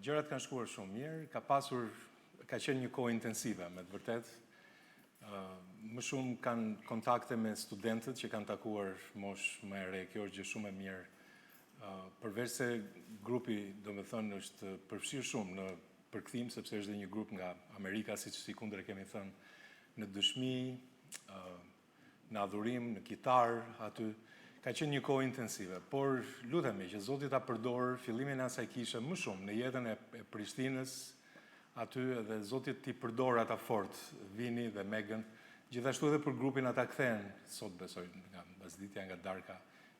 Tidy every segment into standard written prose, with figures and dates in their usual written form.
gjërat kanë shkuar shumë mirë, ka qenë një kohë intensive, me të vërtet. Më shumë kanë kontakte me studentët që kanë takuar mosh më e re, kjo është gjë shumë e mirë. Përveç se grupi, do me thënë, është përfshirë shumë në përkthim, sepse është dhe një grup nga Amerika, si kundër e kemi thënë, në dëshmi, në adhurim, në kitar, aty. Ka qenë një kohë intensive, por lutemi që Zoti ta përdor fillimin e asaj kishe më shumë në jetën e Prishtinës, aty edhe Zoti t'i përdor ata fort, Vini dhe Megan, gjithashtu edhe për grupin ata kthehen sot besoj nga mbasditja nga darka,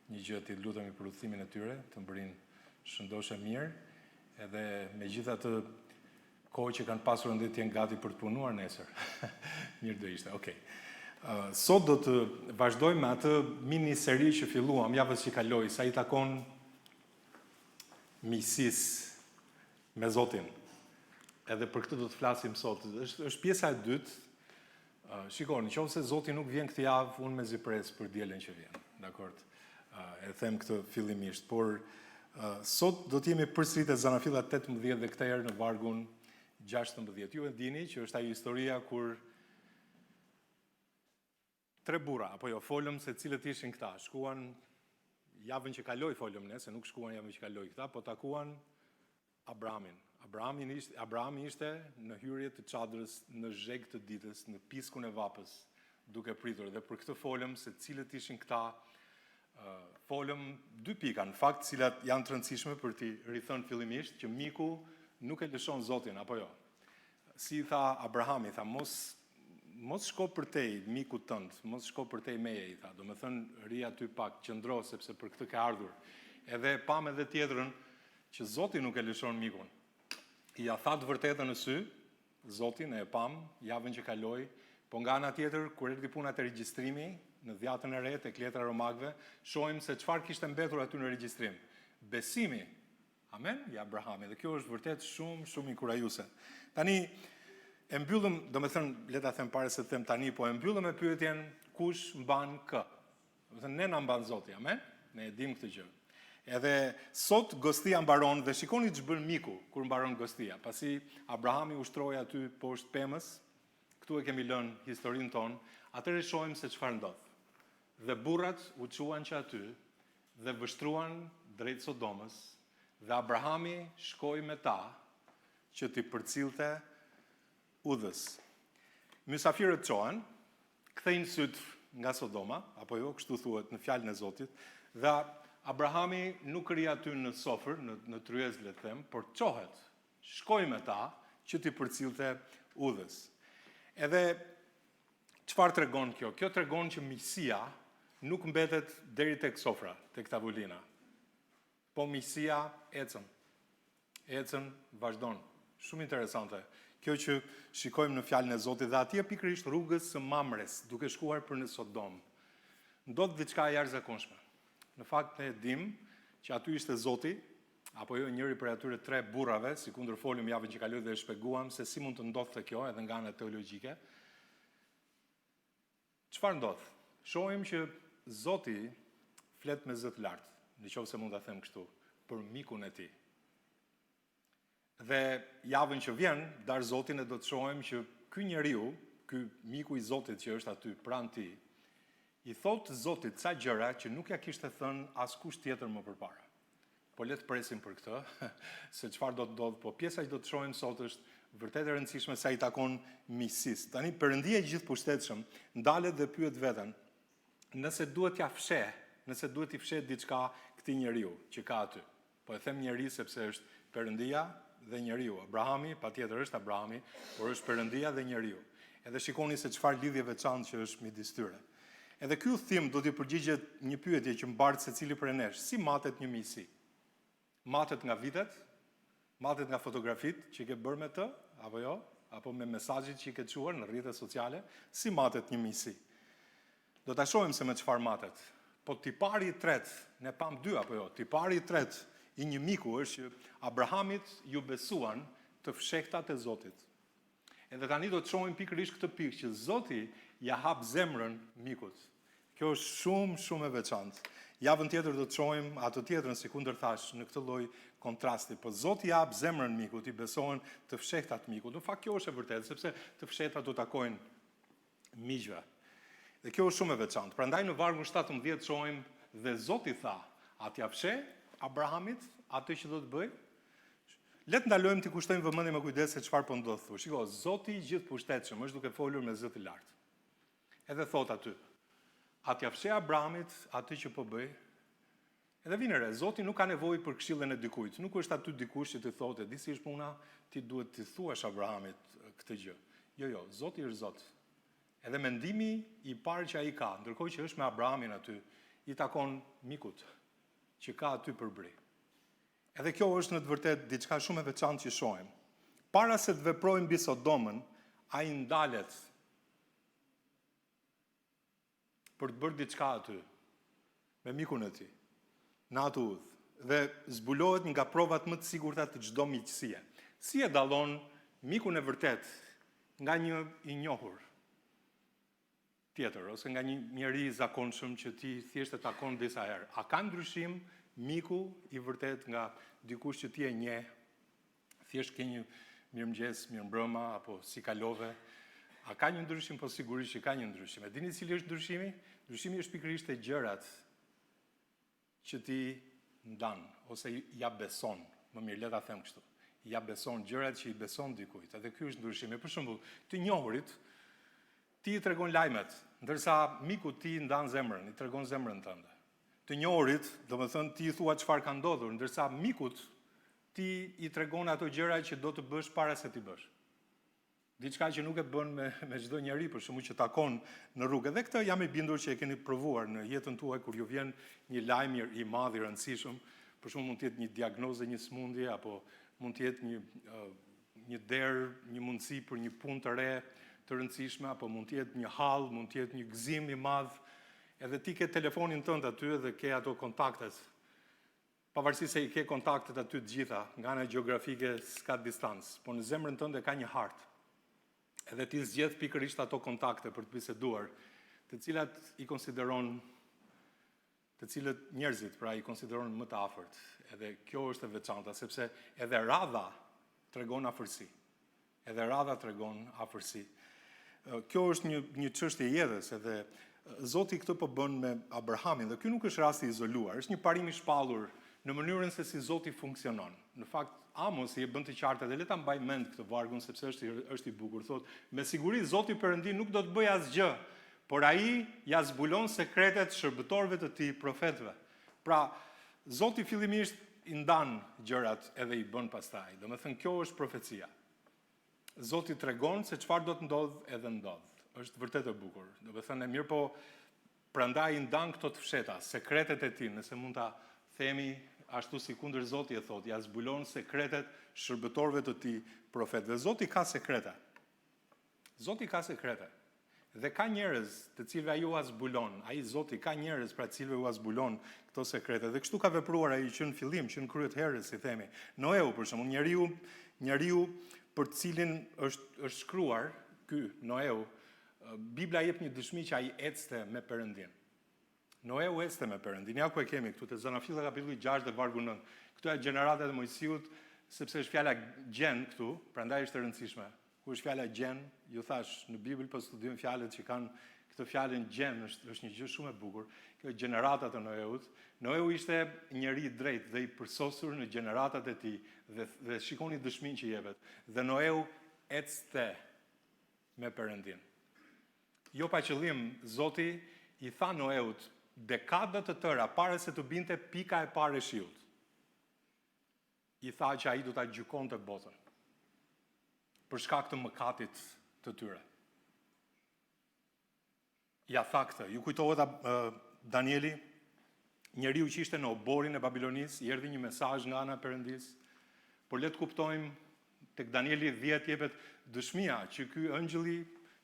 një gjë ti lutemi për udhëtimin e tyre, të mbërin shëndoshë mirë, edhe me gjitha të kohë që kanë pasur ndë t'jen gati për të punuar nesër. Mirë do ishte, okej. Sot do të vazhdojmë me atë mini seri që filluam javës që kaloi, sa i takon miqësisë me Zotin. Edhe për këtë do të flasim sot. Është pjesa e dytë. Shikoni, nëse Zoti nuk vjen këtë javë, unë me zipres për dielën që vjen. Dakord? E them këtë fillimisht, por sot do të jemi përsëri te Zanafilla 18 dhe këtë herë në vargun 16. Ju e dini që është ajo historia kur 3 burra, apo jo, folëm se cilët ishin këta. Shkuan javën që kaloi folëm ne, se nuk shkuan javën që kaloi këta, po takuan Abrahamin. Abrahami ishte në hyrje të çadrës, në zheg të ditës, në piskun e vapës, duke pritur. Dhe për këtë folëm se cilët ishin këta, folëm 2 pika, në fakt, cilat janë të rëndësishme për t'i rithënë fillimisht, që miku nuk e lëshon Zotin, apo jo. Si tha Abrahami, tha, mos shko për tej, miku tënd, mos shko për tej meje, i tha. Do me thënë, ri aty pak, qëndro, sepse për këtë ka ardhur. Edhe pam edhe tjetrën, që Zoti nuk e lëshon mikun. I ja tha të vërtetën në sy, Zotin e pam, javën që kaloi, po nga ana tjetër, kur erdhi puna te regjistrimi, në dhjatën e re te Kletra Romagëve, shohim se çfarë kishte mbetur aty në regjistrim. Besimi. Amen? I Abrahamit. Dhe kjo është vërtet shumë inkurajuese. Tani e mbyllëm, do me thënë, le ta them para se të them tani, po e mbyllëm me pyetjen kush mban kë. Do të thënë ne na mban Zoti, amen? Ne e dim këtë gjë. Edhe sot gostia mbaron dhe shikoni ç'bën miku kur mbaron gostia. Pasi Abrahami ushtroi aty poshtë pemës, këtu e kemi lënë historinë tonë, atëherë shohim se çfarë ndodh. Dhe burrat u çuan që aty dhe vështruan drejt Sodomës, dhe Abrahami shkoi me ta që t'i përcillte udhës. Mysafirët çohen, kthejnë syt nga Sodoma, apo jo, kështu thuhet në fjalën e Zotit, dhe Abrahami nuk ri aty në sofër, në tryez le të them, por çohet, shkoi me ta që t'i përcillte udhës. Edhe çfarë tregon kjo? Kjo tregon që miqësia nuk mbetet deri tek sofra, tek tavolina. Po miqësia ecën vazhdon. Shumë interesante. Kjo që shikojmë në fjalën e Zotit dhe atje pikërisht rrugës së Mamres, duke shkuar për në Sodom. Ndodh diçka e jashtëzakonshme. Në fakt ne dim që aty ishte Zoti, apo jo njëri prej atyre 3 burrave, sikundër folëm javën që kaloi dhe e shpjeguam se si mund të ndodhte kjo edhe nga ana teologjike. Çfarë ndodh? Shohim që Zoti flet me zë të lartë, nëse mund ta them kështu, për mikun e tij. Dhe javën që vjen, dar Zotin e do të shohim që ky njeriu, ky miku i Zotit që është aty pranë tij, i thotë Zotit ca gjëra që nuk ja kishte thënë askush tjetër më përpara. Po le të presim për këtë, se çfarë do të ndodh, po pjesa që do të shohim sot është vërtet e rëndësishme sa i takon miqësisë. Tani Perëndia i gjithëpushtetshëm ndalet dhe pyet veten, nëse duhet t'ia fsheh, nëse duhet t'i fshet diçka këtij njeriu që ka aty. Po e them njeri sepse është Perëndia dhe njeriu. Abrahami, patjetër është Abrahami, por është Perëndia dhe njeriu. Edhe shikoni se çfarë lidhje veçantë që është midis tyre. Edhe ky udhtim do t'i përgjigjet një pyetje që mbart secili prej nesh. Si matet një miqësi? Matet nga vitet? Matet nga fotografitë që ke bërë me të, apo jo? Apo me mesazhet që i ke çuar në rrjetet sociale? Si matet një miqësi? Do ta shohim se me çfarë matet. Po tipari i tretë, ne pam 2 apo jo? Tipari i tretë i një miku është që Abrahamit ju besuan të fshehtat e Zotit. Edhe tani do të shohim pikërisht këtë pikë që Zoti ja hap zemrën mikut. Kjo është shumë e veçantë. Javën tjetër do të shohim atë tjetrën si kundër thash në këtë lloj kontrasti. Po Zoti jap zemrën mikut, i besohen të fshehtat mikut. Në fakt kjo është e vërtetë, sepse të fshehtat do takojnë miqve. Dhe kjo është shumë e veçantë. Prandaj në vargun 17 shohim dhe Zoti tha, a t'ia fsheh Abrahamit atë që do të bëj? Le të ndalojmë të kushtojmë vëmendje me kujdes se çfarë po ndodh. Shiko, Zoti i gjithë pushtetë është duke folur me zë të lartë. Edhe thot aty, a t'ia fsheh Abrahamit atë që po bëj? Edhe vjen re, Zoti nuk ka nevojë për këshillën e dikujt. Nuk është aty dikush që të thotë, di si është puna, ti duhet të thuash Abrahamit këtë gjë. Jo, Zoti është Zot. Edhe mendimi i parë që ai ka, ndërkohë që është me Abrahamin aty, i takon mikut që ka aty përbri. Edhe kjo është në të vërtetë diçka shumë e veçantë që shohim. Para se të veprojmë mbi Sodomën, ai ndalet për të bërë diçka aty me mikun e tij, në atë udhë, dhe zbulohet nga provat më të sigurta të çdo miqësie. Si e dallon mikun e vërtet nga një i njohur tjetër, ose nga një njeri i zakonshëm që ti thjesht e takon disa herë? A ka ndryshim miku i vërtet nga dikush që ti e njeh, thjesht ke një mirëmëngjes, mirëmbrëma, apo si kalove? A ka një ndryshim? Po sigurisht që ka një ndryshim. E dini cili është ndryshimi? Ndryshimi është pikërisht e gjërat që ti ndan, ose ja beson, më mirë le ta them kështu. Ja beson gjërat që i beson dikujt. Edhe ky është ndryshimi. Për shembull, të njohurit ti i tregon lajmet, ndërsa miku ti ndan zemrën, i tregon zemrën tënde. Të njohurit, domethënë ti i thua çfarë ka ndodhur, ndërsa mikut ti i tregon ato gjëra që do të bësh para se ti bësh. Diçka që nuk e bën me çdo njeri, për shkakun që takon në rrugë. Dhe këtë jam i bindur që e keni provuar në jetën tuaj kur ju vjen një lajm i madh i rëndësishëm, për shkakun mund të jetë një diagnozë, një smundje, apo mund të jetë një derë, një mundësi për një punë të re të rëndësishme, apo mund të jetë një hall, mund të jetë një gëzim i madh. Edhe ti ke telefonin tënd aty dhe ke ato kontaktet. Pavarësisht se i ke kontaktet aty të gjitha, nga ana gjeografike s'ka distancë, por në zemrën tënde ka një hartë. Edhe ti zgjedh pikërisht ato kontakte për të biseduar, të cilat i konsideron, të cilët njerëzit pra i konsideron më të afërt. Edhe kjo është e veçanta, sepse edhe radha tregon afërsi. Edhe radha tregon afërsi. Kjo është një çështje jetës, edhe Zoti këtë po bën me Abrahamin, dhe ky nuk është rasti izoluar, është një parim i shpallur në mënyrën se si Zoti funksionon. Në fakt, Amos i e bën të qartë, dhe le ta mbaj mend këtë vargun sepse është i bukur. Thotë, me siguri Zoti Perëndi nuk do të bëjë asgjë, por ai ja zbulon sekretet shërbëtorëve të tij, profetëve. Pra, Zoti fillimisht i ndan gjërat edhe i bën pastaj. Domethënë kjo është profecia. Zoti tregon se çfarë do të ndodh edhe ndodh. Është vërtet e bukur. Domethënë mirë, po prandaj i ndan këto të fsheta, sekretet e tij, nëse mund ta themi ashtu si kundër Zoti e thotë, ja zbulon sekretet shërbëtorëve të tij, profetëve. Zoti ka sekrete. Zoti ka sekrete. Dhe ka njerëz të cilëve ai u zbulon. Ai Zoti ka njerëz pra të cilëve u zbulon këto sekrete. Dhe kështu ka vepruar ai që në fillim, që në kryet herës, si themi. Noeu për shembull, njeriu për të cilin është shkruar ky Noeu, Bibla jep një dëshmi që ai ecte me Perëndin. Noeu ecte me Perëndin. Ja ku e kemi këtu te Zanafilla kapitulli 6 dhe vargu 9. Këto janë gjeneratat e Mojsiut, sepse është fjala gjen këtu, prandaj është e rëndësishme. Ku është fjala gjen, ju thash, në Bibël po studiojmë fjalët që kanë këtë fjalën gjen, është një gjë shumë e bukur. Kjo gjeneratat e Noeut. Noeu ishte njeri i drejtë dhe i përsosur në gjeneratat e tij dhe shikoni dëshminë që jepet. Dhe Noeu ecte me Perëndin. Jo pa qëllim, Zoti i tha Noeut dekada të tëra para se të binte pika e parë e shiut. I tha që ai do ta gjykonte botën për shkak të mëkatit të tyre. Ja tha këtë. Ju kujtohet Danieli, njeriu që ishte në oborin e Babilonisë, i erdhi një mesazh nga ana e Perëndis, por le të kuptojmë tek Danieli 10 jepet dëshmia që ky ëngjëlli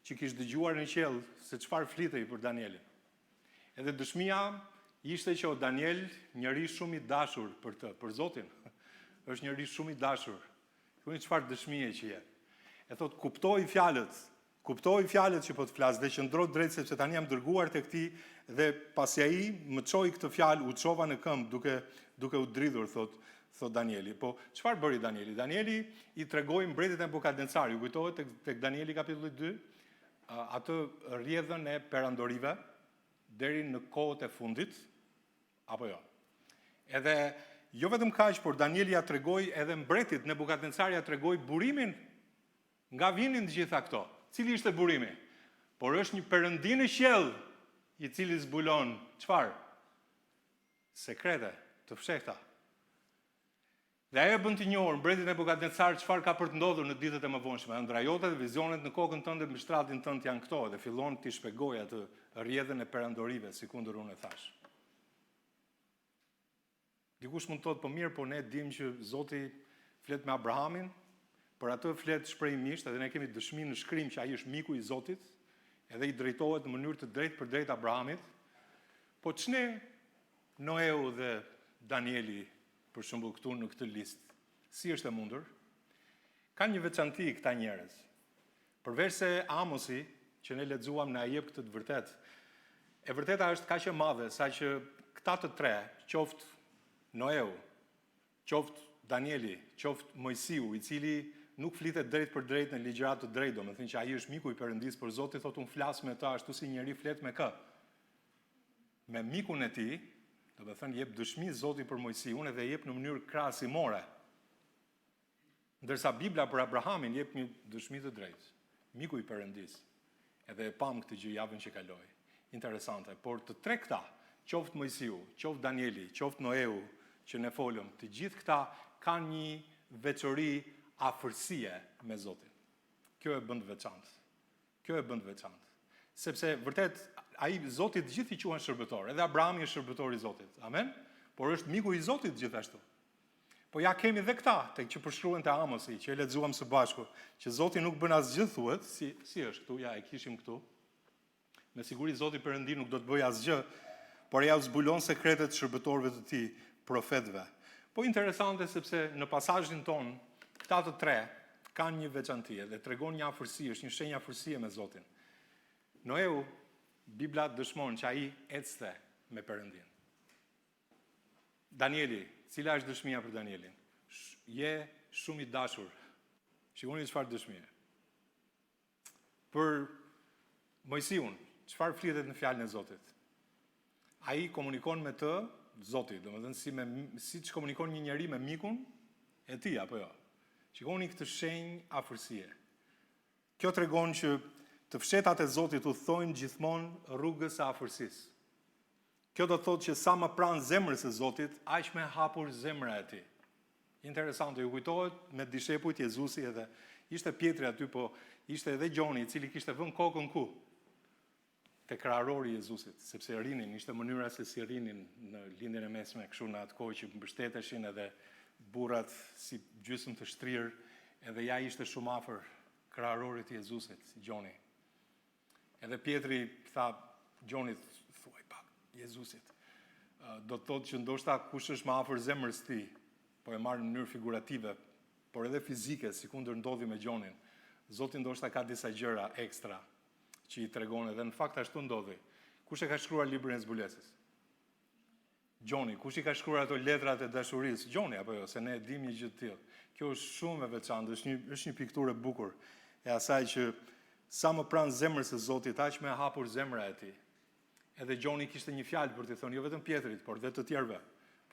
që kishte dëgjuar në qiell se çfarë flitej për Danielin. Edhe dëshmia ishte që o Daniel, njeri shumë i dashur për Zotin, është njeri shumë i dashur. Kujtoni çfarë dëshmie që jep. E thot, kuptoi fjalët Kuptoi fjalët që po të flas dhe qëndro drejt sepse tani jam dërguar tek ti dhe pasi ai më çoi këtë fjalë, u çova në këmbë duke u dridhur, thot Danieli. Po çfarë bëri Danieli? Danieli i tregoi mbretit Nebukadnecari, ju kujtohet tek Danieli kapitulli 2, atë rrjedhën e perandorive deri në kohët e fundit, apo jo. Edhe jo vetëm kaq, por Danieli ja tregoi edhe mbretit Nebukadnecari ja tregoi burimin nga vinin të gjitha këto. Cili ishte burimi? Por është një perëndi në qiell i cili zbulon çfarë? Sekrete të fshehta. Dhe ajo bën të njohur mbretit Nebukadnecar çfarë ka për të ndodhur në ditët e mëvonshme. Ndrajotet dhe vizionet në kokën tënde mbi shtratin tënd janë këto dhe fillon t'i shpjegoj atë rrjedhën e perandorive, sikundër unë e thash. Dikush mund të thotë, po mirë, po ne dimë që Zoti flet me Abrahamin, por atë flet shprehimisht, edhe ne kemi dëshmi në shkrim që ai është miku i Zotit, edhe i drejtohet në mënyrë të drejtë për drejt Abrahamit. Po ç'ne Noeu dhe Danieli për shembull këtu në këtë listë? Si është e mundur? Kanë një veçanti këta njerëz. Përveç se Amosi, që ne lexuam na jep këtë të vërtet, e vërteta është kaq e madhe sa që këta të tre, qoftë Noeu, qoftë Danieli, qoftë Mojsiu, i cili nuk flitet drejt për drejt në ligjërat të drejtë, domethënë që ai është miku i Perëndisë, por Zoti thotë unë flas me ta ashtu si njeri flet me kë? Me mikun e tij, domethënë jep dëshmi Zoti për Mojsiun dhe jep në mënyrë krahasimore. Ndërsa Bibla për Abrahamin jep një dëshmi të drejtë, miku i Perëndisë. Edhe e pam këtë gjë javën që kaloi. Interesante, por të tre këta, qoftë Mojsiu, qoftë Danieli, qoftë Noeu, që ne folëm, të gjithë këta kanë një veçori afërsie me Zotin. Kjo e bën të veçantë. Sepse vërtet ai Zoti të gjithë i quhen shërbëtor, edhe Abrahami është shërbëtor i Zotit. Amen? Por është miku i Zotit gjithashtu. Po ja kemi dhe këta, tek që përshkruhen te Amosi, që e lexuam së bashku, që Zoti nuk bën asgjë thuhet, si është këtu, ja e kishim këtu. Me siguri Zoti Perëndi nuk do të bëjë asgjë, por ja u zbulon sekretet të shërbëtorëve të tij, profetëve. Po interesante sepse në pasazhin ton këta të tre kanë një veçanti dhe tregon një afërsi, është një shenjë afërsie me Zotin. Noeu, Bibla dëshmon që ai ecste me Perëndin. Danieli, cila është dëshmia për Danielin? Je shumë i dashur. Shikoni çfarë dëshmie. Për Mojsiun, çfarë flitet në fjalën e Zotit? Ai komunikon me të Zoti, domethënë siç komunikon një njeri me mikun e tij apo jo. Shikoni këtë shenjë afërsie. Kjo tregon që të fshetat e Zotit udhtojnë gjithmonë rrugës së afërsisë. Kjo do të thotë që sa më pranë zemrës së Zotit, aq më hapur zemra e tij. Interesante, ju kujtohet me dishepujt Jezusi edhe ishte Pietri aty, po ishte edhe Gjoni, i cili kishte vënë kokën ku? Te krahërori i Jezusit, sepse rinin, ishte mënyra se si rinin në lindjen e mesme, kështu në atë kohë që mbështeteshin edhe burrat si gjysmë të shtrirë, edhe ja ishte shumë afër kraharorit të Jezusit, Gjoni. Edhe Pietri tha Gjonit, thuaj pak Jezusit. Do të thotë që ndoshta kush është më afër zemrës tij, po e marr në mënyrë figurative, por edhe fizike, sikundër ndodhi me Gjonin. Zoti ndoshta ka disa gjëra ekstra që i tregon edhe në fakt ashtu ndodhi. Kush e ka shkruar librin e zbulesës? Gjoni. Kush i ka shkruar ato letrat e dashurisë? Gjoni apo jo, se ne e dimë një gjë të tillë. Kjo është shumë e veçantë, është një pikturë e bukur e asaj që sa më pranë zemrës së Zotit, aq më e hapur zemra e tij. Edhe Gjoni kishte një fjalë për t'i thënë, jo vetëm Pietrit, por dhe të tjerëve.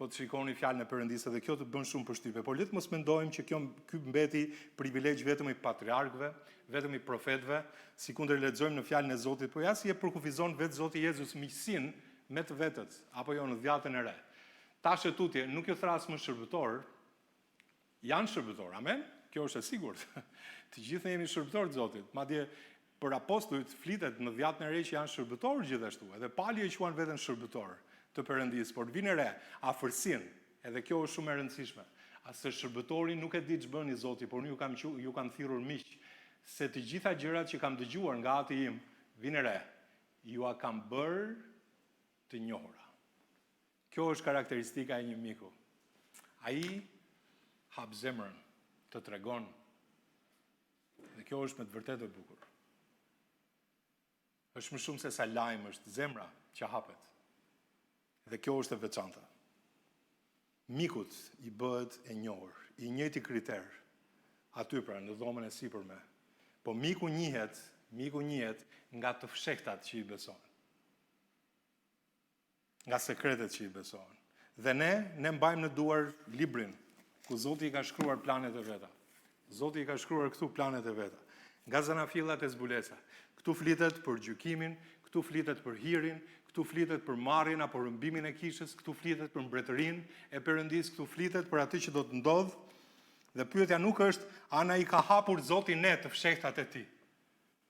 Po të shikoni fjalën e Perëndisë dhe kjo të bën shumë përshtypje. Por le të mos mendojmë që ky mbeti privilegj vetëm i patriarkëve, vetëm i profetëve, sikundër lexojmë në fjalën e Zotit, po ja si e përkufizon vetë Zoti Jezus miqsinë me të vetët, apo jo në dhjatën e re. Ta shëtutje nuk ju thras më shërbëtor, janë shërbëtor, amen? Kjo është e sigurt. Të gjithë jemi shërbëtor të Zotit. Madje për apostujt flitet në dhjatën e re që janë shërbëtor gjithashtu, edhe Pali e quan veten shërbëtor të Perëndisë, por vinë re afërsinë, edhe kjo është shumë e rëndësishme. Asë shërbëtori nuk e di ç'bën i Zoti, por ju kam thirrur miq, se të gjitha gjërat që kam dëgjuar nga ati im, vinë re, ju a kam bërë të njohura. Kjo është karakteristika e një miku. Ai hap zemrën, të tregon. Dhe kjo është me të vërtetë e bukur. Është më shumë se sa lajm, është zemra që hapet. Dhe kjo është e veçanta. Mikut i bëhet e njohur, i njëjti kriter, aty pra në dhomën e sipërme. Po miku njihet nga të fshehtat që i besojnë. Nga sekretet që i besojnë. Dhe ne mbajmë në duar librin, ku Zoti i ka shkruar planet e veta. Zoti i ka shkruar këtu planet e veta. Nga zanafillat e zbulesa. Këtu flitet për gjykimin, këtu flitet për hirin, këtu flitet për marrjen apo rrëmbimin e kishës, këtu flitet për mbretërinë e Perëndisë, këtu flitet për atë që do të ndodhë. Dhe pyetja nuk është ana i ka hapur Zoti ne të fshehtat e tij.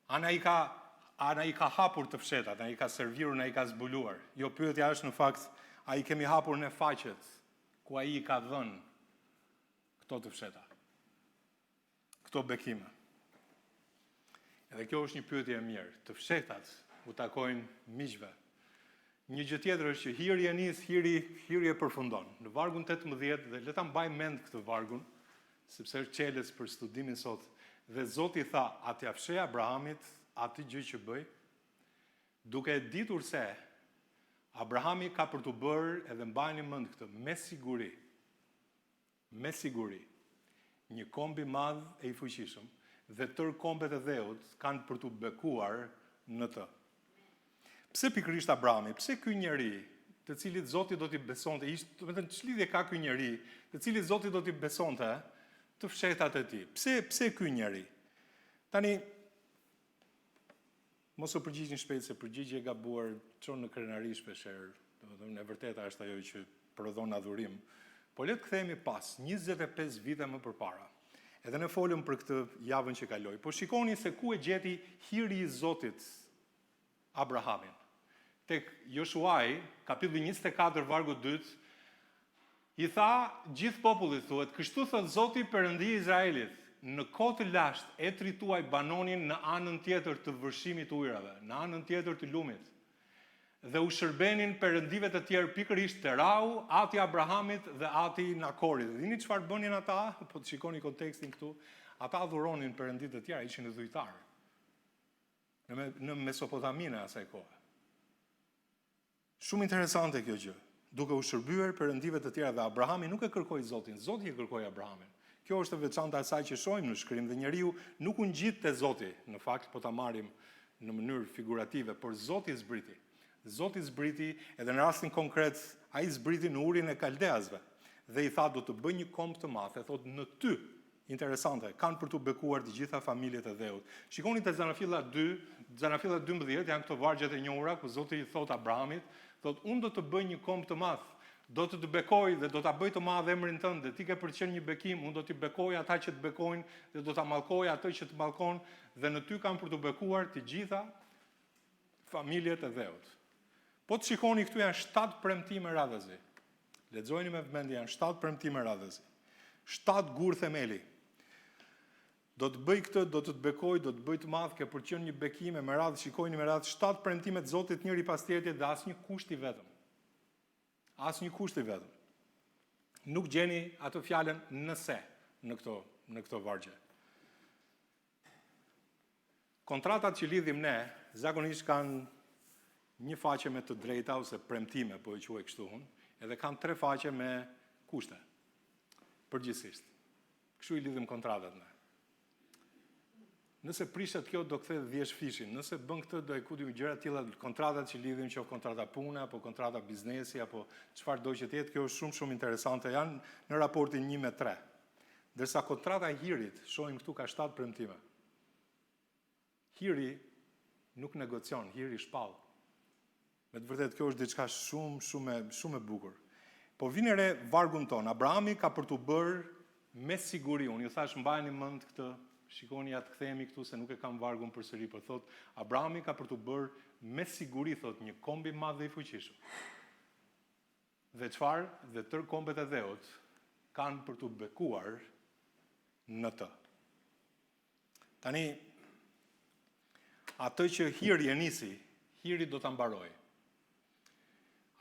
Ana i ka hapur të fshehtat, ana i ka serviruar, ana i ka zbuluar. Jo, pyetja është në fakt a i kemi hapur në faqet ku ai i ka dhënë këto të fshehta. Këto bekime. Edhe kjo është një pyetje e mirë. Të fshehtat u takojnë miqve. Një gjë tjetër është që hiri e nis, hiri e përfundon. Në vargun 18 dhe le ta mbaj mend këtë vargun, sepse është çelës për studimin sot. Dhe Zoti tha, a t'ia fsheh Abrahamit atë gjë që bëj, duke ditur se Abrahami ka për të bërë, edhe mbajini mend këtë, me siguri, një kombi madh e i fuqishëm, dhe tërë kombet e dheut kanë për të bekuar në të. Pse pikërisht Abrahami? Pse ky njeri, të cilit Zoti do t'i besonte, ç'lidhje ka ky njeri, të cilit Zoti do t'i besonte të fshehtat e tij? Pse ky njeri? Tani mos u përgjigjni shpejt se përgjigje e gabuar çon në krenari shpeshherë, domethënë e vërteta është ajo që prodhon adhurim. Po le të kthehemi pas 25 vite më përpara. Edhe ne folëm për këtë javën që kaloi. Po shikoni se ku e gjeti hiri i Zotit Abrahamin. Tek Joshuai, kapitulli 24, vargu 2, i tha gjithë popullit, thuhet, kështu thot Zoti Perëndi i Izraelit, në kohë të lashtë etrit tuaj banonin në anën tjetër të vërshimit të ujrave, në anën tjetër të lumit. Dhe u shërbenin perëndive të tjerë pikërisht Terau, ati Abrahamit dhe ati Nakorit. Dhe dini çfarë bënin ata? Po të shikoni kontekstin këtu, ata adhuronin perëndit të tjerë, ishin dhujtarë. Në Mesopotaminë e asaj kohe. Shumë interesante kjo gjë. Duke u shërbyer perëndive të tjera dhe Abrahami nuk e kërkoi Zotin, Zoti e kërkoi Abrahamin. Kjo është e veçanta e saj që shohim në shkrim dhe njeriu nuk u ngjit te Zoti, në fakt po ta marrim në mënyrë figurative, por Zoti zbriti. Zoti zbriti edhe në rastin konkret ai zbriti në urin e Kaldeasve dhe i tha do të bëj një komb të madh, e thot në ty. Interesante, kanë për të bekuar të gjitha familjet e dheut. Shikoni te Zanafilla 12 janë këto vargjet e njohura ku Zoti i thot Abrahamit, thot unë do të bëj një komb të madh, do të bekoj dhe do ta bëj të madh emrin tënd, dhe ti ke për të qenë një bekim, unë do t'i bekoj ata që të bekojnë dhe do ta mallkoj atë që të mallkon dhe në ty kanë për të bekuar të gjitha familjet e dheut. Po të shikoni këtu janë 7 premtime radhëzi. Lexojeni me vëmendje, janë 7 premtime radhëzi. 7 gur themeli. Do të bëj këtë, do të bekoj, do të bëj të madh, ke për të qenë një bekime me radhë, shikojeni me radhë 7 premtime të Zotit njëri pas tjetrit dhe asnjë kusht i vetëm. Asnjë kusht i vetëm. Nuk gjeni atë fjalën nëse në këto vargje. Kontratat që lidhim ne zakonisht kanë një faqe me të drejta ose premtime, po e quaj kështu unë, edhe kanë 3 faqe me kushte. Përgjithsisht. Kështu i lidhim kontratat ne. Nëse prishet kjo do kthehet 10 fishin, nëse bën këtë do e kudi gjëra të tilla, kontratat që lidhim që kontrata pune apo kontrata biznesi apo çfarë do që të jetë, kjo është shumë interesante, janë në raportin 1-3. Ndërsa kontrata e hirit, shohim këtu ka 7 premtime. Hiri nuk negocion, hiri shpall. Me të vërtetë kjo është diçka shumë e bukur. Po vini re vargun ton. Abrahami ka për të bërë me siguri. Unë ju thash mbajeni mend këtë. Shikoni ja të kthehemi këtu se nuk e kam vargun përsëri, por thot Abrahami ka për të bërë me siguri, thot, një komb i madh dhe i fuqishëm. Dhe çfarë? Dhe tërë kombet e dheut kanë për të bekuar në të. Tani atë që hiri e nisi, hiri do ta mbarojë.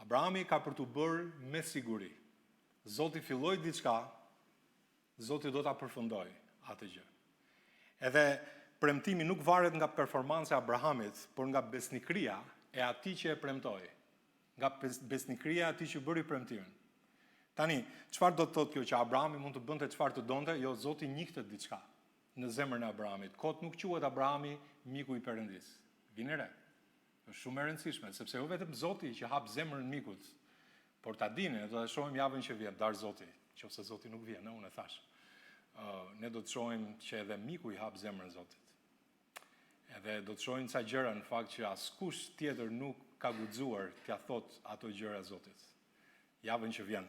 Abrahami ka për të bërë me siguri. Zoti filloi diçka, Zoti do ta përfundojë atë gjë. Edhe premtimi nuk varet nga performanca e Abrahamit, por nga besnikëria e atij që e premtoi. Nga besnikëria e atij që bëri premtimin. Tani, çfarë do të thotë kjo, që Abrahami mund të bënte çfarë të donte? Jo, Zoti njihte diçka në zemrën e Abrahamit. Kot nuk quhet Abrahami miku i Perëndis. Vini re. Është shumë e rëndësishme, sepse jo vetëm Zoti që hap zemrën mikut, por ta dini, do ta shohim javën që vjen, dar Zoti, nëse Zoti nuk vjen, unë e thash. Ne do të shohim që edhe miku i hap zemrën Zotit. Edhe do të shohim ca gjëra në fakt që askush tjetër nuk ka guxuar t'ia thot ato gjëra Zotit. Javën që vjen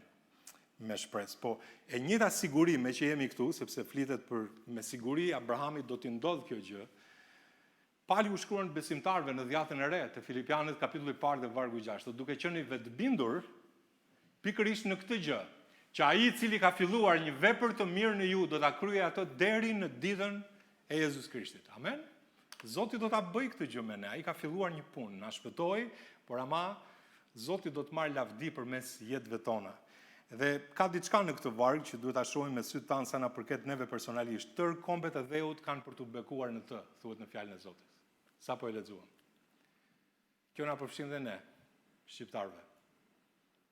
me shpresë. Po e njëjta siguri me që jemi këtu, sepse flitet për me siguri Abrahamit do t'i ndodh kjo gjë. Pali u shkruan besimtarëve në dhjatën e re të Filipianët kapitulli 1 dhe vargu 6, duke qenë i vetbindur pikërisht në këtë gjë, që ai i cili ka filluar një vepër të mirë në ju do ta kryejë atë deri në ditën e Jezus Krishtit. Amen. Zoti do ta bëjë këtë gjë me ne. Ai ka filluar një punë, na shpëtoi, por ama Zoti do të marrë lavdi përmes jetëve tona. Dhe ka diçka në këtë varg që duhet ta shohim me sytë tanë sa na përket neve personalisht. Tërë kombet e dheut kanë për të bekuar në të, thuhet në fjalën e Zotit. Sa po e lexuam. Kjo na përfshin dhe ne, shqiptarëve.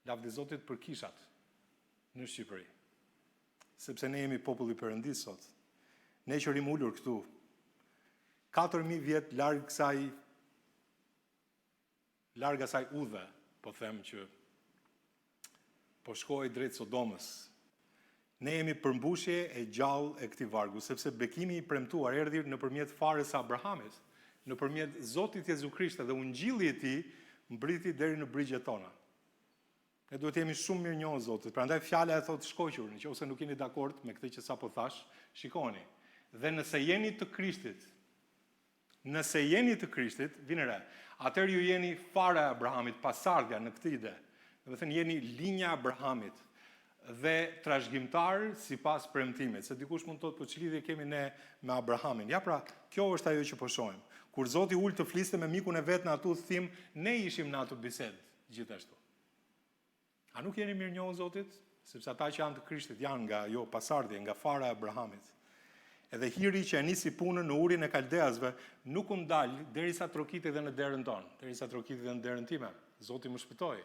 Lavdi Zotit për kishat në Shqipëri. Sepse ne jemi populli i Perëndis sot. Ne që rim ulur këtu 4000 vjet larg asaj udhe, po them që po shkoj drejt Sodomës. Ne jemi përmbushje e gjallë e këtij vargu, sepse bekimi i premtuar erdhi nëpërmjet farës së Abrahamit, nëpërmjet Zotit Jezu Krisht dhe ungjilli i tij mbriti deri në brigjet tona. Ne duhet jemi shumë mirënjohës Zotit. Prandaj fjala e thotë shkoqur, nëse nuk jeni dakord me këtë që sapo thash, shikoni. Dhe nëse jeni të Krishtit, vini re, atëherë ju jeni fara e Abrahamit, pasardhja në këtë ide. Do të thënë jeni linja e Abrahamit dhe trashëgimtar sipas premtimit. Se dikush mund të thotë, po ç'lidhje kemi ne me Abrahamin? Ja pra, kjo është ajo që po shohim. Kur Zoti ul të fliste me mikun e vet në atë udhtim, ne ishim në atë bisedë gjithashtu. A nuk jeni mirënjohës Zotit? Sepse ata që janë të Krishtit janë nga jo pasardhje, nga fara e Abrahamit. Edhe hiri që e nisi punën në Urin e Kaldeasve nuk u ndal derisa trokiti edhe në derën tonë, derisa trokiti edhe në derën time. Zoti më shpëtoi.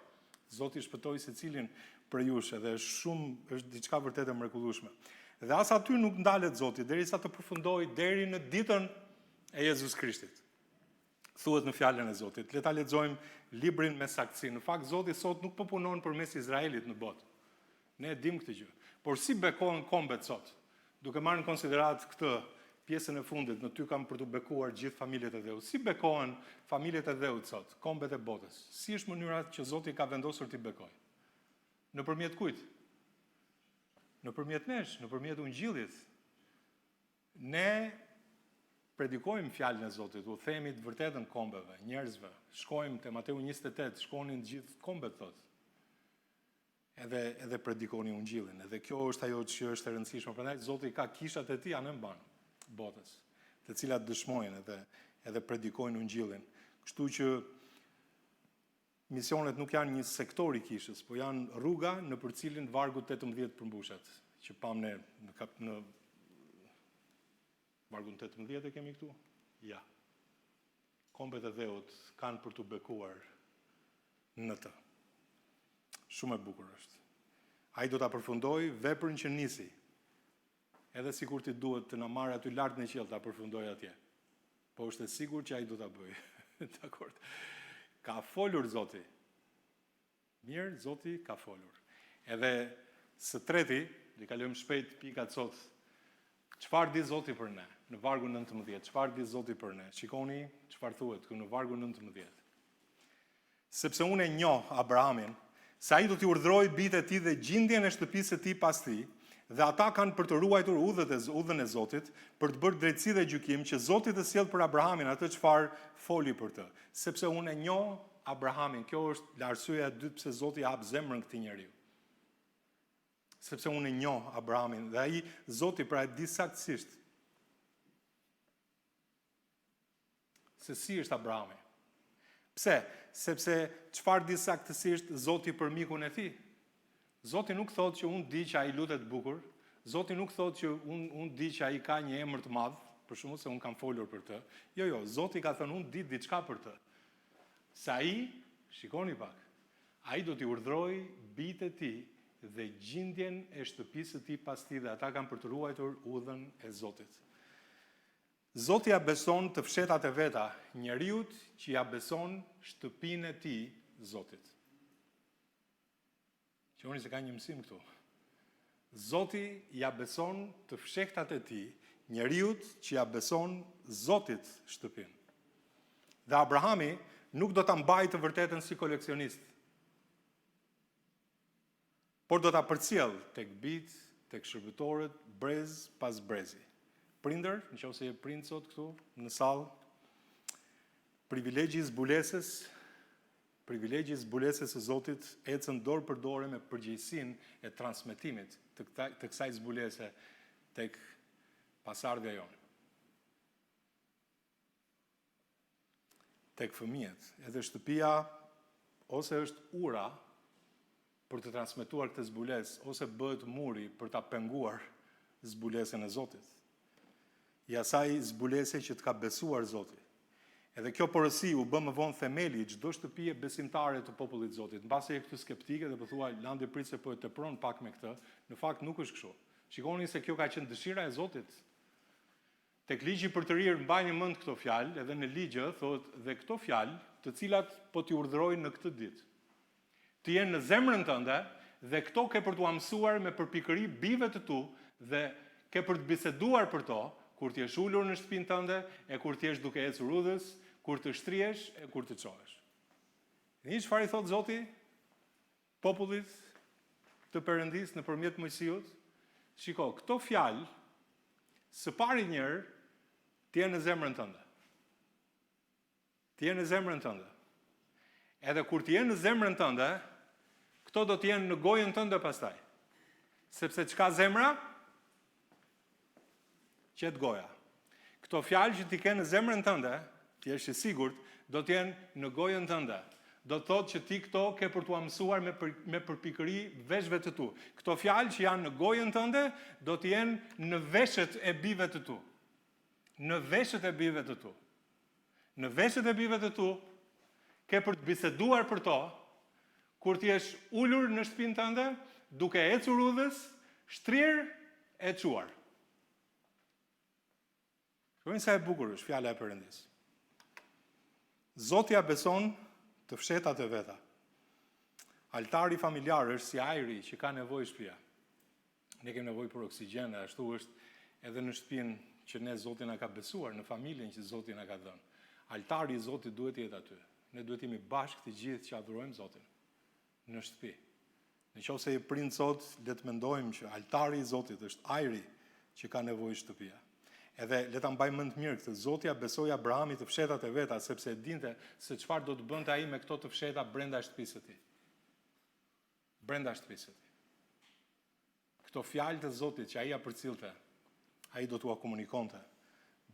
Zoti shpëtoi secilin për jush, edhe është diçka vërtet e mrekullueshme. Dhe as aty nuk ndalet Zoti derisa të përfundojë deri në ditën e Jezus Krishtit. Thuhet në fjalën e Zotit. Le ta lexojmë librin me saktësi. Në fakt Zoti sot nuk po punon përmes Izraelit në botë. Ne e dim këtë gjë. Por si bekohen kombet sot? Duke marrë në konsiderat këtë pjesën e fundit, në ty kam për të bekuar gjithë familjet e dheut. Si bekohen familjet e dheut sot, kombet e botës? Si është mënyra që Zoti ka vendosur t'i bekoj? Nëpërmjet kujt? Nëpërmjet nesh, nëpërmjet ungjillit. Ne predikojmë fjalën e Zotit, u themi të vërtetën kombeve, njerëzve. Shkojmë te Mateu 28, shkonin gjithë kombet thotë. Edhe predikoni ungjillin. Edhe kjo është ajo që është e rëndësishme. Prandaj Zoti ka kishat e tij anë mban botës, të cilat dëshmojnë edhe predikojnë ungjillin. Kështu që misionet nuk janë një sektor i kishës, po janë rruga në për cilin vargu 18 përmbushet, që pam ne në vargun 18 e kemi këtu? Ja. Kombet e dheut kanë për të bekuar në të. Shumë e bukur është. Ai do ta përfundoj veprën që nisi. Edhe sikur ti duhet të na marrë aty lart në qiell ta përfundoj atje. Po është e sigurt që ai do ta bëjë. Dakor. Ka folur Zoti. Mirë, Zoti ka folur. Edhe së treti, dhe kalojmë shpejt pikat sot. Çfarë di Zoti për ne? Në vargun 19. Çfarë di Zoti për ne? Shikoni çfarë thuhet këtu në vargun 19. Sepse unë e njoh Abrahamin, se ai do t'i urdhërojë bijtë e tij dhe gjindjen e shtëpisë së tij pas tij, dhe ata kanë për të ruajtur udhën e Zotit, për të bërë drejtësi dhe gjykim, që Zoti të sjellë për Abrahamin atë çfarë foli për të. Sepse unë e njoh Abrahamin. Kjo është arsyeja e dytë pse Zoti hap zemrën këtij njeriu. Sepse unë e njoh Abrahamin dhe ai Zoti pra e di saktësisht se si është Abrahami. Pse? Sepse çfarë di saktësisht Zoti për mikun e tij? Zoti nuk thotë që unë di që ai lutet bukur, Zoti nuk thotë që unë di që ai ka një emër të madh për shkakun se unë kam folur për të. Jo, Zoti ka thënë unë di diçka për të. Se ai, shikoni pak, ai do t'i urdhroj bijtë e tij dhe gjendjen e shtëpisë së tij pas tij dhe ata kanë për të ruajtur udhën e Zotit. Zoti ja beson të fshetat e veta, njeriu që ja beson shtëpinë e tij Zotit. Qoni se ka një mësim këtu. Zoti ja beson të fshehtat e tij, njeriu që ja beson Zotit shtëpinë. Dhe Abrahami nuk do ta mbajë të vërtetën si koleksionist, por do ta përcjell tek bijtë, tek shërbëtorët, brez pas brezi. Prindër, nëse je prind sot këtu në sallë, privilegji i zbulesës së Zotit ecën dorë për dorë me përgjegjësinë e transmetimit të kësaj zbulese tek pasardhja jonë. Tek fëmijët, edhe shtëpia ose është ura për të transmetuar këtë zbulesë, ose bëhet muri për ta penguar zbulesën e Zotit. I asaj zbulese që të ka besuar Zoti. Edhe kjo porosi u bë më vonë themeli i çdo shtëpie besimtare të popullit të Zotit. Mbasi e këtu skeptike dhe po thuaj landi prit se po e tepron pak me këtë, në fakt nuk është kështu. Shikoni se kjo ka qenë dëshira e Zotit. Tek ligji për të rirë mbajini mend këto fjalë, edhe në ligj thotë dhe këto fjalë, të cilat po t'i urdhërojnë në këtë ditë. Të jenë në zemrën tënde dhe këto ke për t'u mësuar me përpikëri bijve të tu dhe ke për të biseduar për to, kur ti jesh ulur në shtëpinë tënde, e kur ti jesh duke ecur udhës, kur të shtrihesh e kur të çohesh. Dhe çfarë i thot Zoti popullit të Perëndis nëpërmjet Mojsiut? Shiko, këto fjalë së pari njëherë ti jenë në zemrën tënde. Ti jenë në zemrën tënde. Edhe kur ti jenë në zemrën tënde, këto do të jenë në gojën tënde pastaj. Sepse çka zemra? Qet goja. Këto fjalë që ti ke në zemrën tënde, ti je i sigurt, do të jenë në gojën tënde. Do të thotë që ti këto ke për t'u mësuar me përpikëri veshëve të tu. Këto fjalë që janë në gojën tënde, do të jenë në veshët e bijve të tu. Në veshët e bijve të tu. Në veshët e bijve të tu, ke për të biseduar për to, kur ti jesh ulur në shtëpinë tënde, duke ecur udhës, shtrirë e çuar. Shkojnë sa e bukur është fjala e Perëndis. Zoti ja beson të fshetat e veta. Altari familjar është si ajri që ka nevojë shtëpia. Ne kemi nevojë për oksigjen, ashtu është edhe në shtëpinë që ne Zoti na ka besuar, në familjen që Zoti na ka dhënë. Altari i Zotit duhet të jetë aty. Ne duhet të jemi bashkë të gjithë që adhurojmë Zotin në shtëpi. Nëse je prind sot, le të mendojmë që altari i Zotit është ajri që ka nevojë shtëpia. Edhe le ta mbajmë mend mirë këtë. Zoti ja besoi Abrahamit të fshetat e veta sepse e dinte se çfarë do të bënte ai me këto të fsheta brenda shtëpisë së tij. Brenda shtëpisë së tij. Këto fjalë të Zotit që ai ja përcillte, ai do t'ua komunikonte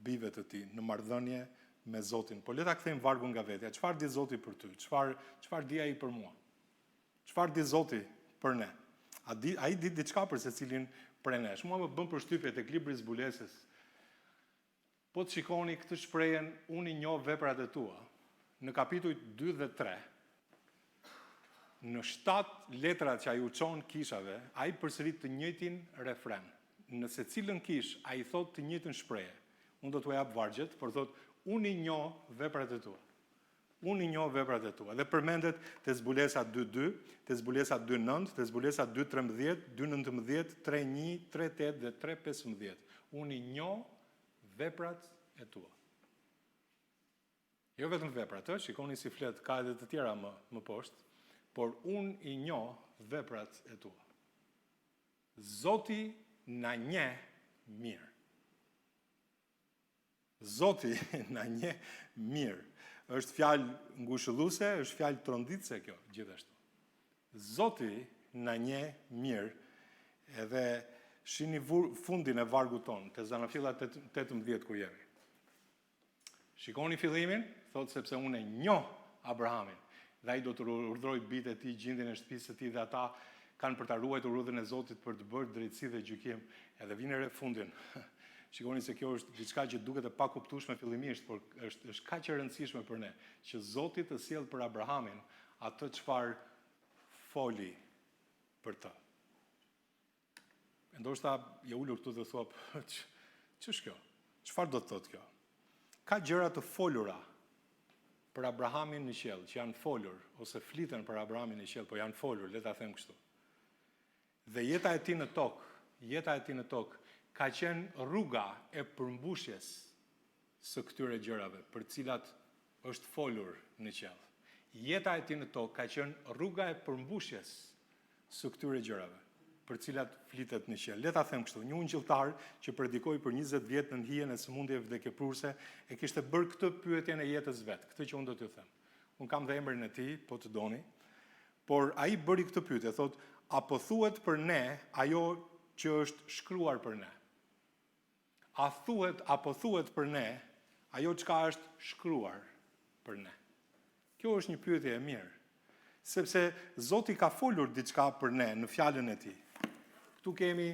bijve të tij në marrëdhënie me Zotin. Po le ta kthejmë vargun nga vetja. Çfarë di Zoti për ty? Çfarë di ai për mua? Çfarë di Zoti për ne? Ai di diçka për secilin prej nesh. Mua më bën përshtypje tek libri i zbulesës. Po të shikoni këtë shprehjen, unë i njoh veprat e tua, në kapitujt 2 dhe 3, në 7 letrat që ai u çon kishave, ai përsërit të njëjtin refren. Në secilën kish ai thot të njëjtën shprehje. Unë do t'u jap vargjet, por thot unë i njoh veprat e tua. Unë i njoh veprat e tua. Dhe përmendet te zbulesa 2:2, te zbulesa 2:9, te zbulesa 2:13, 2:19, 3:1, 3:8 dhe 3:15. Unë i njoh veprat e tua. Jo vetëm veprat, shikoni si flet, ka edhe të tjera më poshtë, por unë i njoh veprat e tua. Zoti na njeh mirë. Zoti na njeh mirë. Është fjalë ngushëlluese, është fjalë tronditse kjo, gjithashtu. Zoti na njeh mirë, edhe shihni fundin e vargut ton, te Zanafilla 18 ku jemi. Shikoni fillimin, thot sepse unë e njoh Abrahamin, dhe ai do të urdhroj bijtë e tij gjendjen e shtëpisë së tij dhe ata kanë për ta ruajtur udhën e Zotit për të bërë drejtësi dhe gjykim. Edhe vjen re fundin. Shikoni se kjo është diçka që duket e pakuptueshme fillimisht, por është kaq e rëndësishme për ne, që Zoti të sjell për Abrahamin atë çfarë foli për të. Ndoshta je ulur këtu dhe thua, ç'është kjo? Çfarë do të thotë kjo? Ka gjëra të folura për Abrahamin në qiell, që janë folur ose fliten për Abrahamin në qiell, po janë folur, le ta them kështu. Dhe jeta e tij në tokë ka qenë rruga e përmbushjes së këtyre gjërave, për cilat është folur në qiell. Jeta e tij në tokë ka qenë rruga e përmbushjes së këtyre gjërave, për cilat flitet në qiell. Le ta them kështu, një ungjilltar që predikoi për 20 vjet në hijen e sëmundjeve vdekjeprurse, e kishte bërë këtë pyetjen e jetës vet, këtë që unë do t'ju them. Unë kam dhe emrin e tij, po të doni, por ai bëri këtë pyetje, thotë, apo thuhet për ne ajo që është shkruar për ne? A thuhet apo thuhet për ne ajo çka është shkruar për ne? Kjo është një pyetje e mirë, sepse Zoti ka folur diçka për ne në fjalën e tij. Ktu kemi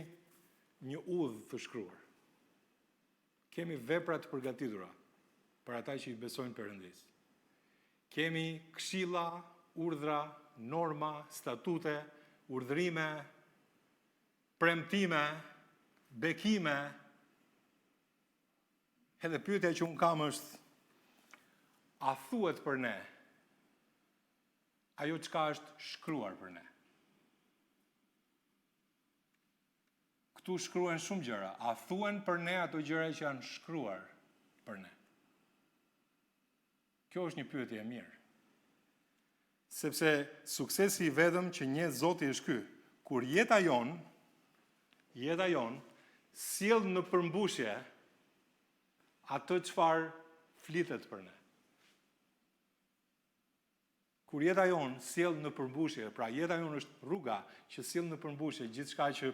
një udhë të shkruar. Kemi vepra të përgatitura për ata që i besojnë Perëndis. Kemi këshilla, urdhra, norma, statute, urdhrime, premtime, bekime. Edhe pyetja që unë kam është, a thuhet për ne ajo çka është shkruar për ne? Këtu shkruhen shumë gjëra. A thuhen për ne ato gjëra që janë shkruar për ne? Kjo është një pyetje e mirë. Sepse suksesi i vetëm që një Zoti është ky, kur jeta jon sjell në përmbushje atë çfarë flitet për ne. Kur jeta jon sjell në përmbushje, pra jeta jon është rruga që sjell në përmbushje gjithçka që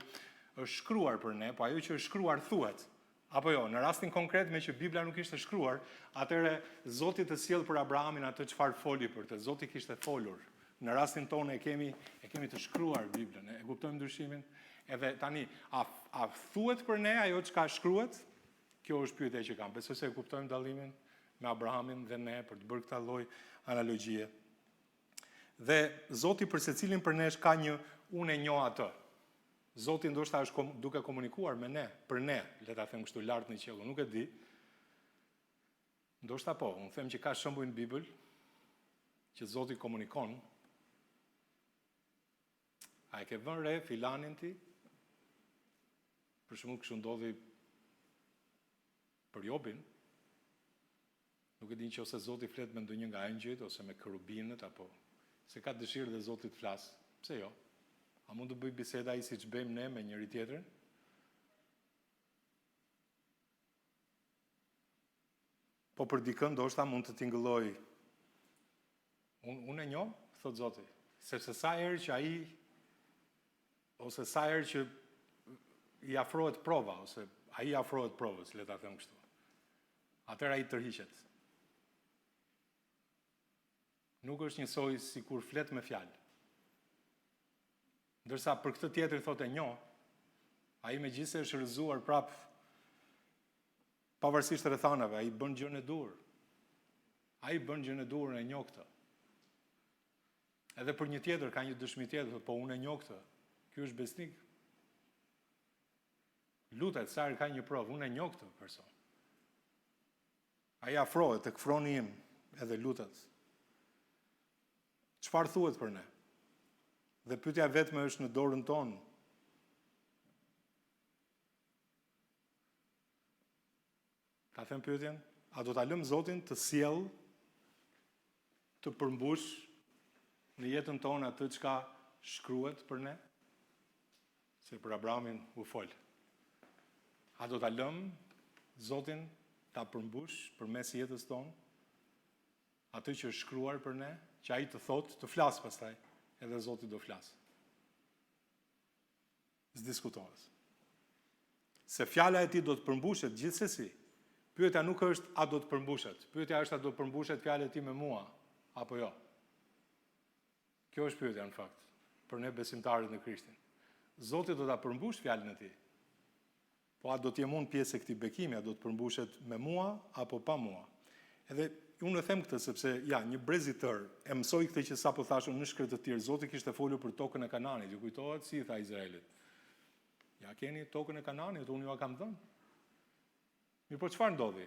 është shkruar për ne, po ajo që është shkruar thuhet. Apo jo, në rastin konkret me që Biblia nuk ishte shkruar, atëre Zoti të sjell për Abrahamin atë çfarë foli për të. Zoti kishte folur. Në rastin tonë e kemi të shkruar Biblën. E kuptojmë ndryshimin? Edhe tani, a thuhet për ne ajo çka shkruhet? Kjo është pyetja që kam. Besoj se e kuptojmë dallimin me Abrahamin dhe ne për të bërë këtë lloj analogjie. Dhe Zoti për secilin për ne ka një unë e njoh atë. Zoti ndoshta është duke komunikuar me ne, për ne, le ta them kështu lart në qiell, nuk e di. Ndoshta po, unë them që ka shembuj në Bibël që Zoti komunikon. A e ke vënë re filanin ti? Për shembull, kështu ndodhi për Jobin. Nuk e di nëse Zoti flet me ndonjë nga angjëjt ose me kerubinët apo se ka dëshirë dhe Zoti të flas. Pse jo? A mund të bëj biseda i siç bëjmë ne me njëri tjetrin? Po për dikën ndoshta mund të tingëlloj. Unë e njoh, thot Zoti, sepse sa herë që ai ose sa herë që i afrohet prova ose ai afrohet provës, le ta them kështu. Atëherë ai tërhiqet. Nuk është njësoj si kur flet me fjalë. Ndërsa për këtë tjetër thotë e njoh, ai megjithëse është rrëzuar prap pavarësisht rrethanave, ai bën gjën e dur. Ai bën gjën e dur, e njoh këtë. Edhe për një tjetër ka një dëshmi tjetër, po unë e njoh këtë. Ky është besnik. Lutet sa herë ka një provë, unë e njoh këtë person. Ai afrohet tek froni im edhe lutet. Çfarë thuhet për ne? Dhe pyetja vetme është në dorën tonë. Ta them pyetjen, a do ta lëm Zotin të sjell, të përmbush në jetën tonë atë çka shkruhet për ne? Se për Abrahamin u fol. A do ta lëm Zotin ta përmbush përmes jetës tonë atë që është shkruar për ne, që ai të thotë, të flas pastaj, edhe Zoti do flas. S'diskutohet. Se fjala e tij do të përmbushet gjithsesi. Pyetja nuk është a do të përmbushet. Pyetja është a do të përmbushet fjala e tij me mua apo jo. Kjo është pyetja në fakt, për ne besimtarët në Krishtin. Zoti do ta përmbush fjalën e tij. Po a do t'jem unë pjesë e këtij bekimi, a do të përmbushet me mua apo pa mua? Edhe unë e them këtë sepse një brez i tërë e mësoi këtë që sapo thashun në shkretë të tjerë. Zoti kishte folur për tokën e Kananit. Ju kujtohet si i tha Izraelit? Ja keni tokën e Kananit, unë ju a kam dhënë. Mirë, po çfarë ndodhi?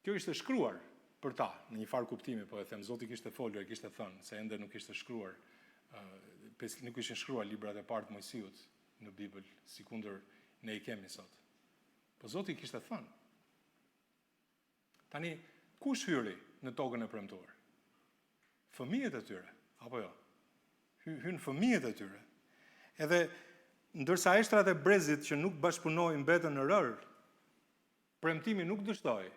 Kjo ishte shkruar për ta, në një farë kuptimi, po e them, Zoti kishte folur, e kishte thënë, se ende nuk ishte shkruar, nuk ishin shkruar librat e parë të Mojsiut në Bibël, sikundër ne i kemi sot. Po Zoti kishte thënë. Tani, kush hyri në tokën e premtuar? Fëmijët e tyre, apo jo? Hyn fëmijët e tyre. Edhe, ndërsa eshtrat e brezit që nuk bashkëpunojnë mbetën në rër, premtimi nuk dështoi.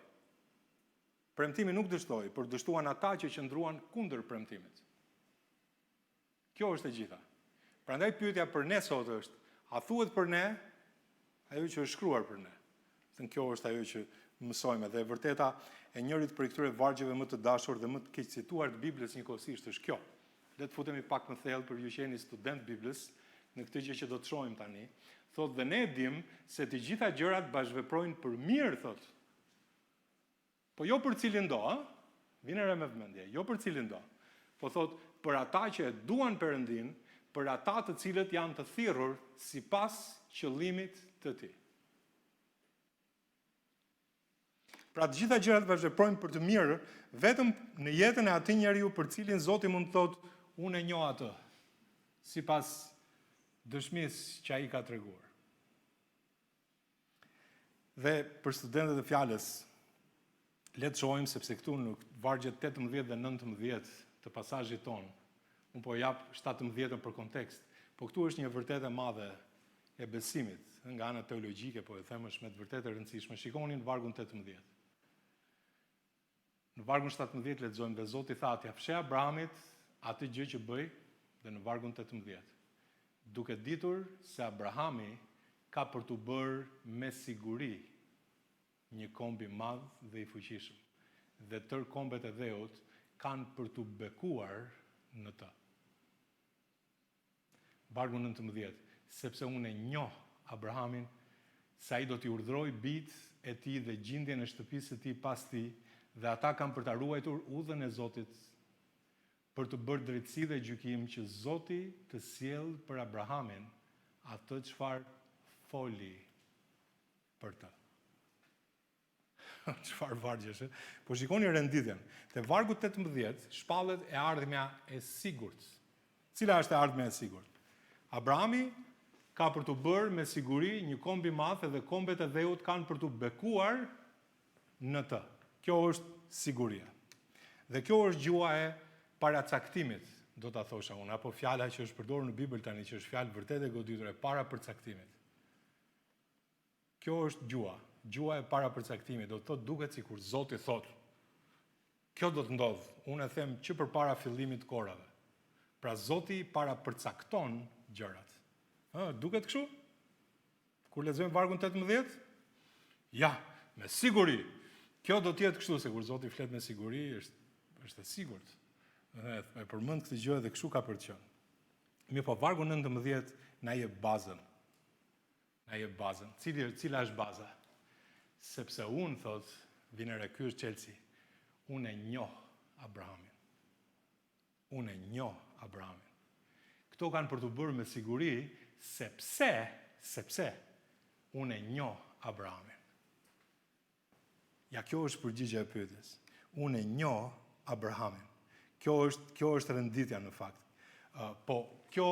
Premtimi nuk dështoi, por dështuan ata që qëndruan kundër premtimit. Kjo është e gjitha. Prandaj pyetja për ne sot është, a thuhet për ne ajo që është shkruar për ne? Thënë kjo është ajo që mësojmë dhe e vërteta e njërit për këtyre vargjeve më të dashur dhe më të keq cituar të Biblës njëkohësisht është kjo. Le të futemi pak më thellë për ju që jeni student Biblës në këtë gjë që do të shohim tani. Thotë dhe ne dim se të gjitha gjërat bashkëveprojnë për mirë, thotë. Po jo për cilin do, vini re me vëmendje, jo për cilin do. Po thotë për ata që e duan Perëndin, për ata të cilët janë të thirrur sipas qëllimit të tij. Pra të gjitha gjërat bashkëveprojnë për të mirë, vetëm në jetën e atij njeriu për cilin Zoti mund të thotë, unë e njoh atë, sipas dëshmisë që ai ka treguar. Dhe për studentët e fjalës, le të shohim sepse këtu në vargjet 18 dhe 19 të pasazhit ton, unë po jap 17 për kontekst, po këtu është një vërtetë e madhe e besimit, nga ana teologjike, po e them është me të vërtetë e rëndësishme. Shikoni në vargun 18. Në vargun 17 lexojmë dhe Zoti tha t'ia fsheh Abrahamit atë gjë që bëi, dhe në vargun 18. Duke ditur se Abrahami ka për të bërë me siguri një komb i madh dhe i fuqishëm, dhe tërë kombet e dheut kanë për të bekuar në të. Vargu 19, sepse unë e njoh Abrahamin, se ai do t'i urdhroj bijt e tij dhe gjendjen e shtëpisë së tij pas tij, dhe ata kanë për ta ruajtur udhën e Zotit, për të bërë drejtësi dhe gjykim që Zoti të sjellë për Abrahamin atë çfarë foli për të. Çfarë vargjesh? Po shikoni renditjen. Te vargu 18 shpallet e ardhmja e sigurt. Cila është e ardhmja e sigurt? Abrahami ka për të bërë me siguri një komb i madh dhe kombet e dheut kanë për të bekuar në të. Kjo është siguria. Dhe kjo është gjua e paracaktimit, do ta thosha unë, apo fjala që është përdorur në Bibël tani, që është fjalë vërtet e goditur e para përcaktimit. Kjo është gjua e para përcaktimit, do të thotë duket sikur Zoti thotë. Kjo do të ndodh, unë e them që përpara fillimit të kohërave. Pra Zoti para përcakton gjërat. Duket kështu? Kur lexojmë vargun 18? Ja, me siguri. Kjo do të jetë kështu, se kur Zoti flet me siguri, është e sigurt. E përmend këtë gjë dhe kështu ka për të qenë. Mirë, po vargu 19 na jep bazën. Cila është baza? Sepse unë, thot, vinere ky është Chelsea, unë e njoh Abrahamin. Këto kanë për të bërë me siguri, sepse unë e njoh Abrahamin. Ja, kjo është përgjigjja e pyetjes. Unë e njoh Abrahamin. Kjo është renditja në fakt. Po kjo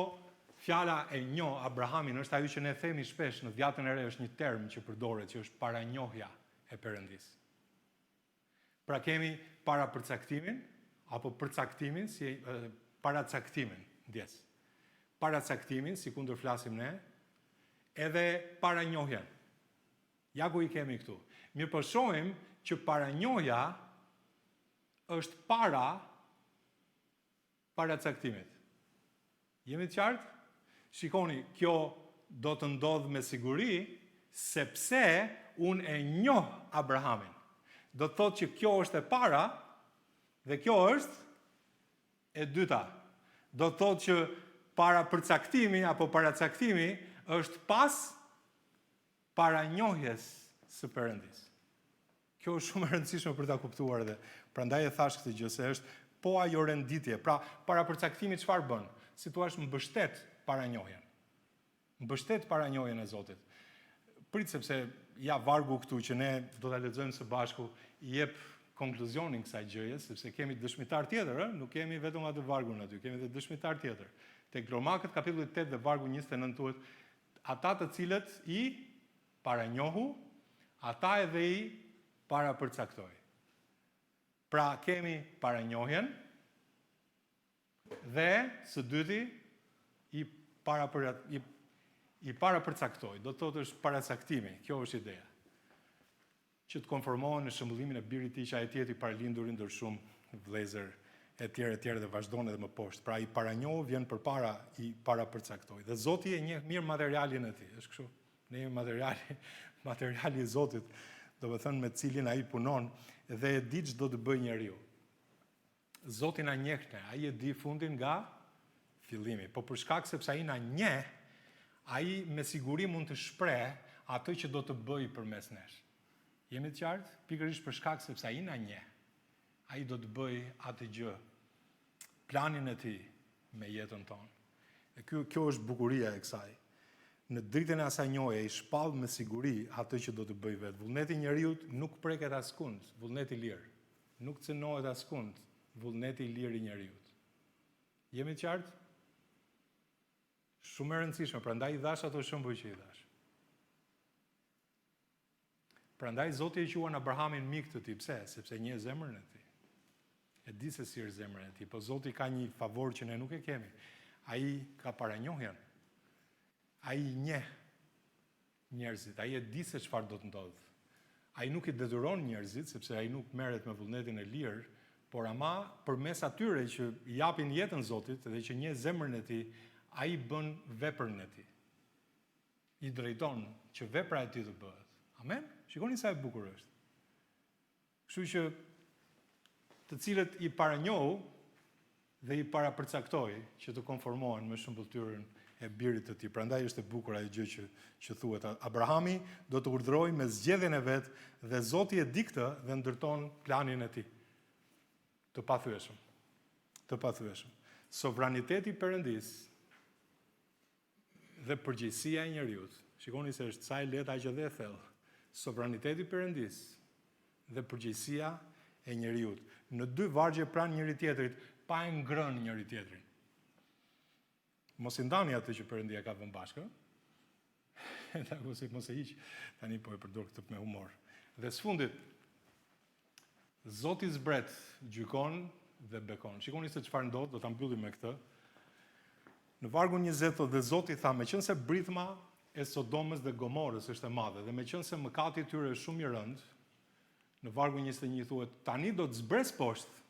fjala e njoh Abrahamin është ajo që ne themi shpesh në Vjetën e Re, është një term që përdoret, që është paranjohja e Perëndis. Pra kemi parapërcaktimin apo përcaktimin, paracaktimin, ndjes. Paracaktimin, si kundër flasim ne, edhe paranjohjen. Ja ku i kemi këtu. Mirë po shohim që paranjohja është paracaktimit. Jemi të qartë? Shikoni, kjo do të ndodhë me siguri, sepse unë e njoh Abrahamin. Do të thotë që kjo është e para, dhe kjo është e dyta. Do të thotë që para përcaktimi, apo paracaktimi, është pas paranjohjes së Perëndis. Kjo është shumë e rëndësishme për ta kuptuar dhe prandaj e thash këtë gjë se është po ajo renditje. Pra, para përcaktimit çfarë bën? Si thua, mbështet paranjohjen. Mbështet paranjohjen e Zotit. Prit sepse ja vargu këtu që ne do ta lexojmë së bashku i jep konkluzionin kësaj gjëje, sepse kemi dëshmitar tjetër, nuk kemi vetëm atë vargun aty, kemi edhe dëshmitar tjetër. Tek Romakët kapitulli 8 dhe vargu 29 thuhet, ata të cilët i paranjohu, ata edhe i parapërcaktoi. Pra kemi paranjohjen dhe së dyti i parapërcaktoi. Do të thotë është paracaktimi, kjo është ideja. Që të konformohen në shëmbullimin e birit tij që ai tjetri paralindur ndër shumë vëllezër etj dhe vazhdon edhe më poshtë. Pra i paranjohu vjen përpara i parapërcaktoi. Dhe Zoti e njeh mirë materialin e tij. Është kështu. Ne jemi materiali i Zotit, do të thënë me cilin ai punon dhe e di ç'do të bëjë njeriu. Zoti na njeh ne, ai e di fundin nga fillimi. Po për shkak sepse ai na njeh, ai me siguri mund të shpreh atë që do të bëjë përmes nesh. Jemi të qartë? Pikërisht për shkak sepse ai na njeh. Ai do të bëjë atë gjë, planin e tij me jetën tonë. E kjo është bukuria e kësaj. Në dritën e asaj njohje i shpall me siguri atë që do të bëjë vetë. Vullneti i njeriu nuk preket askund, vullneti i lirë. Nuk cënohet askund, vullneti i lirë i njeriu. Jemi të qartë? Shumë e rëndësishme, prandaj i dhash ato shembuj që i dhash. Prandaj Zoti e quan Abrahamin mik të tij, pse? Sepse njeh zemrën e tij. E di se si është zemra e tij, po Zoti ka një favor që ne nuk e kemi. Ai ka paranjohjen. Ai njeh njerëzit, ai e di se çfarë do të ndodhë. Ai nuk i detyron njerëzit, sepse ai nuk merret me vullnetin e lirë, por ama përmes atyre që i japin jetën Zotit dhe që njeh zemrën e tij, ai bën veprën e tij. I drejton që vepra e tij të bëhet. Amen? Shikoni sa e bukur është. Kështu që të cilët i paranjohu dhe i parapërcaktoi që të konformohen me shëmbulltyrën e birit të tij. Prandaj është e bukur ajo gjë që thuhet. Abrahami do të urdhërojë me zgjedhjen e vet dhe Zoti e di këtë dhe ndërton planin e tij. Të pathyeshëm. Të pathyeshëm. Sovraniteti i Perëndis dhe përgjegjësia e njeriu. Shikoni se është sa e lehtë aq edhe e thellë. Sovraniteti i Perëndis dhe përgjegjësia e njeriu. Në dy vargje pranë njëri tjetrit, pa e ngrënë njëri tjetrin. Mos i ndani atë që Perëndia ka vënë bashkë. Mos e hiq. Tani po e përdor këtë me humor. Dhe sfundit, Zoti zbret, gjykon dhe bekon. Shikoni se çfarë ndodh, do ta mbyllim me këtë. Në vargun 20 thotë dhe Zoti tha, meqense britma e Sodomës dhe Gomorës është e madhe dhe meqense mëkati i tyre është shumë i rënd, në vargun 21 thuhet, tani do të zbres poshtë.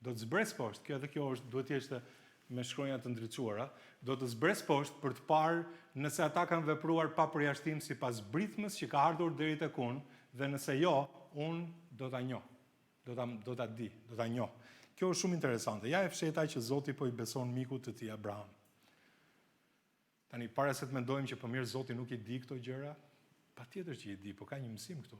Do të zbres poshtë. Kjo edhe kjo është duhet të jetë me shkronja të ndriçuara, do të zbres poshtë për të parë nëse ata kanë vepruar pa përjashtim sipas britmës që ka ardhur deri tek unë, dhe nëse jo, unë do ta njoh. Do ta di, do ta njoh. Kjo është shumë interesante. Ja e fsheta që Zoti po i beson mikut të tij Abraham. Tani para se të mendojmë që po mirë Zoti nuk i di këto gjëra, patjetër që i di, po ka një mësim këtu.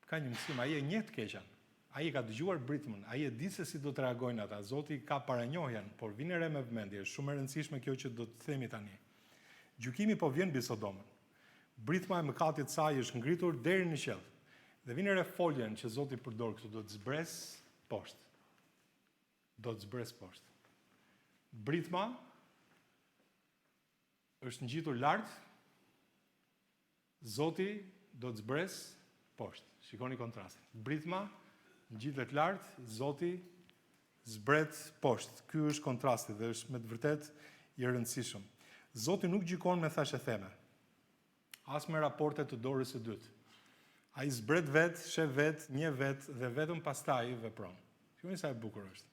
Ka një mësim, ai e njeh të keqen. Ai ka dëgjuar britmën, ai e di se si do të reagojnë ata. Zoti ka paranjohjen, por vini re me vëmendje, është shumë e rëndësishme kjo që do të themi tani. Gjykimi po vjen mbi Sodomën. Britma e mëkatit saj është ngritur deri në qiell. Dhe vini re foljen që Zoti përdor këtu, do të zbres poshtë. Do të zbres poshtë. Britma është ngjitur lart. Zoti do të zbres poshtë. Shikoni kontrastin. Britma ngjitet lart, Zoti zbret poshtë. Ky është kontrasti dhe është me të vërtet i rëndësishëm. Zoti nuk gjykon me thashë theme. As me raporte të dorës së dytë. Ai zbret vet, sheh vet, njeh vet dhe vetëm pastaj vepron. Shikoni sa e bukur është.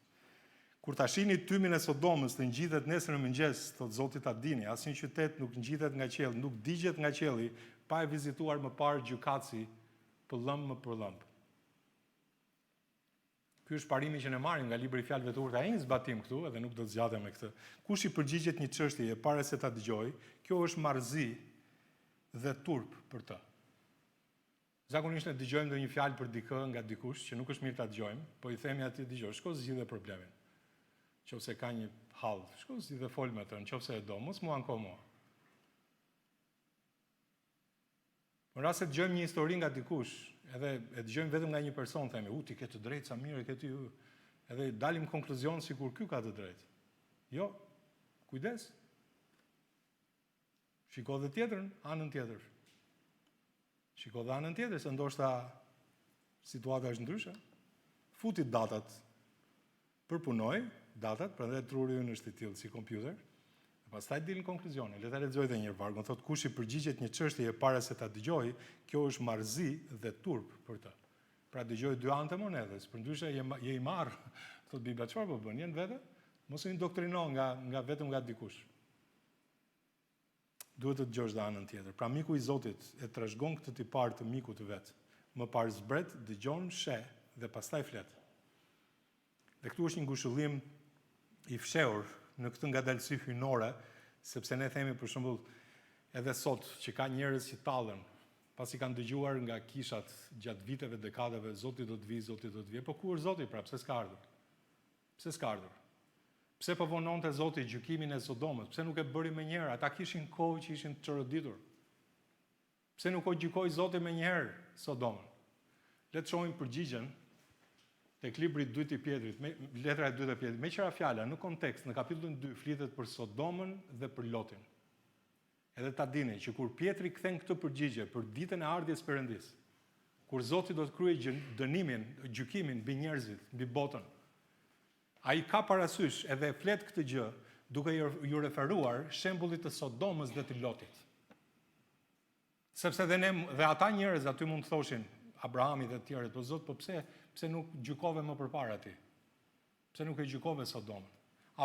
Kur ta shihni tymin e Sodomës të ngjitet nesër në mëngjes, thot Zoti ta dini, asnjë qytet nuk ngjitet nga qielli, nuk digjet nga qielli pa e vizituar më parë gjykatësi pëllëm më pëllëm. Ky është parimi që ne marrim nga libri i fjalëve të urta. Ai një zbatim këtu, edhe nuk do të zgjatem me këtë. Kush i përgjigjet një çështjeje para se ta dëgjoj, kjo është marrëzi dhe turp për të. Zakonisht ne dëgjojmë ndonjë fjalë për dikë nga dikush që nuk është mirë ta dëgjojmë, po i themi atij dëgjoj, shko zgjidhe problemin. Nëse ka një hall, shko zgjidhe fol me atë, nëse e do, mos mua anko mua. Në rast se dëgjojmë një histori nga dikush, edhe e dëgjojmë vetëm nga një person, themi, ti ke të drejtë, sa mirë ke ti, edhe dalim konkluzion sikur ky ka të drejtë. Jo, kujdes. Shiko dhe tjetrën, anën tjetër. Shiko dhe anën tjetër, se ndoshta situata është ndryshe. Futi datat, përpunoj datat, prandaj truri ynë është i tillë si kompjuter. Pastaj dilin konkluzione. Le ta lexoj edhe një herë vargun. Thotë kush i përgjigjet një çështje para se ta dëgjojë, kjo është marrëzi dhe turp për të. Pra dëgjoj dy anë të monedhës, përndryshe je i marr. Thotë Bibla, çfarë po bën? Jen vetë? Mos u indoktrino nga vetëm nga dikush. Duhet të dëgjosh dhe anën tjetër. Pra miku i Zotit e trashëgon këtë tipar të mikut të vet. Më parë zbret, dëgjon, sheh dhe pastaj flet. Dhe këtu është një ngushëllim i fshehur në këtë ngadalësi hyjnore, sepse ne themi për shembull edhe sot që ka njerëz që tallen, pasi kanë dëgjuar nga kishat gjatë viteve, dekadave, Zoti do të vi, Zoti do të vi. Po ku është Zoti pra? Pse s'ka ardhur? Pse s'ka ardhur? Pse po vononte Zoti gjykimin e Sodomës? Pse nuk e bëri më njëherë? Ata kishin kohë që ishin të çoroditur. Pse nuk u gjykoi Zoti më njëherë Sodomën? Le të shohim përgjigjen tek libri i dytë i Pjetrit, letra e dytë e Pjetrit. Me qëra fjala, në kontekst, në kapitullin 2 flitet për Sodomën dhe për Lotin. Edhe ta dini që kur Pjetri kthen këtë përgjigje për ditën e ardhjes Perëndis, kur Zoti do të kryejë dënimin, gjykimin mbi njerëzit, mbi botën, ai ka parasysh edhe flet këtë gjë duke ju referuar shembullit të Sodomës dhe të Lotit. Sepse dhe ata njerëz aty mund të thoshin Abrahami dhe të tjerët, po Zot, po pse nuk gjykove më përpara ti? Pse nuk e gjykove Sodomën?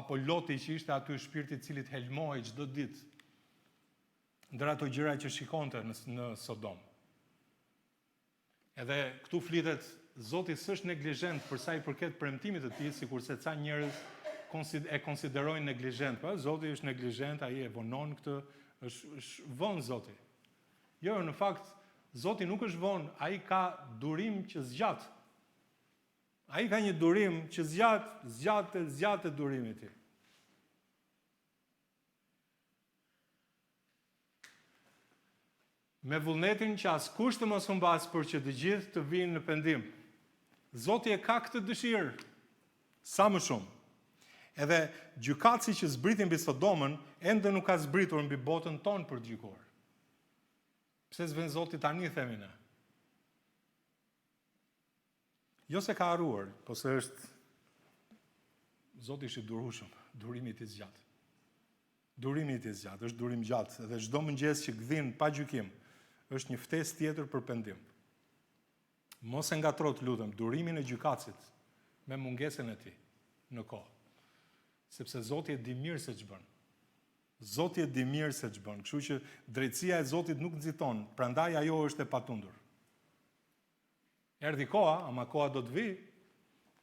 Apo Loti që ishte aty shpirti i cilit helmohej çdo ditë ndër ato gjëra që shikonte në Sodom. Edhe këtu flitet Zoti s'është neglizhent për sa i përket premtimit të tij, sikurse ca njerëz e konsiderojnë neglizhent. Po Zoti është neglizhent, ai e vonon këtë, është vonë Zoti. Jo, në fakt Zoti nuk është vonë, ai ka durim që zgjat. Ai ka një durim që zgjat durimi i tij. Me vullnetin që askush të mos humbas, por që të gjithë të vinë në pendim. Zoti e ka këtë dëshirë, sa më shumë. Edhe gjykatësi që zbritin mbi Sodomën, ende nuk ka zbritur mbi botën tonë për të gjykuar. Pse s'vjen Zoti tani, themi ne? Jo se ka harruar, po se është Zoti është i durueshëm, durimi i tij zgjat. Durimi i tij zgjat, është durim gjatë, dhe çdo mëngjes që gdhin pa gjykim, është një ftesë tjetër për pendim. Mos e ngatro, të lutem, durimin e gjykatësit me mungesën e tij në kohë. Sepse Zoti e di mirë se ç'bën. Zoti e di mirë se ç'bën, kështu që drejtësia e Zotit nuk nxiton, prandaj ajo është e patundur. Erdhi koha, ama koha do të vi.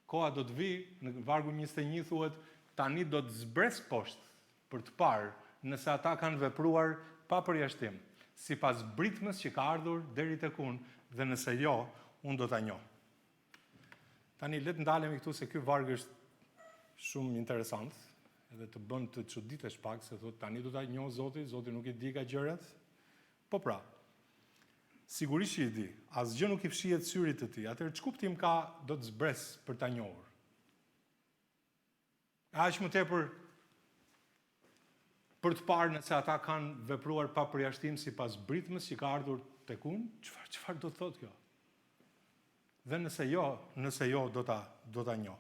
Koha do të vi, në vargu 21 thuhet, tani do të zbres poshtë për të parë nëse ata kanë vepruar pa përjashtim, sipas britmës që ka ardhur deri tek unë, dhe nëse jo, unë do ta njoh. Tani le të ndalemi këtu se ky varg është shumë interesant, edhe të bën të çuditesh pak, se thotë tani do ta njoh Zoti, Zoti nuk i di ka gjërat. Po pra, sigurisht që i di, asgjë nuk i fshihet syrit të tij, atëherë ç'kuptim ka do të zbres për ta njohur? Aq më tepër për të parë nëse ata kanë vepruar pa përjashtim sipas britmës që ka ardhur tek unë, çfarë do të thotë kjo? Dhe nëse jo do ta njoh.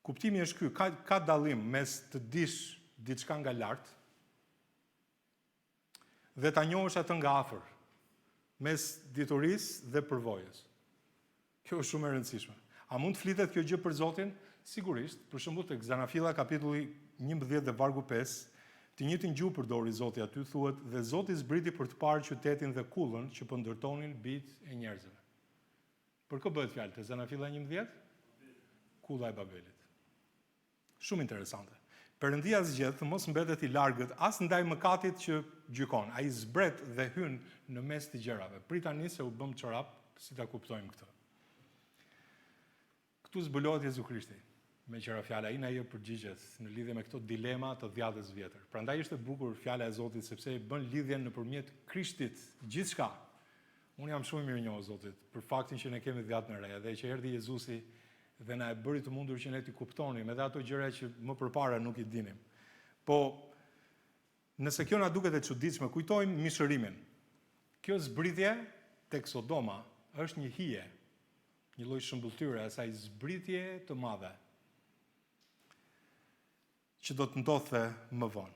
Kuptimi është ky, ka dallim mes të dish diçka nga lart dhe ta njohësh atë nga afër, mes diturisë dhe përvojës. Kjo është shumë e rëndësishme. A mund të flitet kjo gjë për Zotin? Sigurisht, për shembull tek Zanafilla kapitulli 11 dhe vargu 5, të njëjtin gjuhë përdori Zoti aty, thuhet dhe Zoti zbriti për të parë qytetin dhe kullën që po ndërtonin bijtë e njerëzve. Për kë bëhet fjalë te Zanafilla 11? Kulla e Babelit. Shumë interesante. Perëndia zgjedh mos mbetet I largët as ndaj mëkatit që gjykon. Ai zbret dhe hyn në mes të gjërave. Pritani se u bëm çorap, si ta kuptojmë këtë. Këtu zbulohet Jezu Krishti. Me qëra fjala ina jo përgjigjet në lidhje me këto dilema të dhjatës vjetër. Prandaj është e bukur fjala e Zotit sepse I bën lidhjen nëpërmjet Krishtit gjithçka. Unë jam shumë mirë njohur Zotit për faktin që ne kemi dhjatë në re dhe që erdhi Jezusi dhe na e bëri të mundur që ne t'i kuptonim edhe ato gjëra që më përpara nuk I dinim. Po nëse kjo na duket e çuditshme, kujtojmë mishërimin. Kjo zbritje tek Sodoma është një hije, një lloj shëmbulltyre e asaj zbritje të madhe që do të ndodhte më vonë.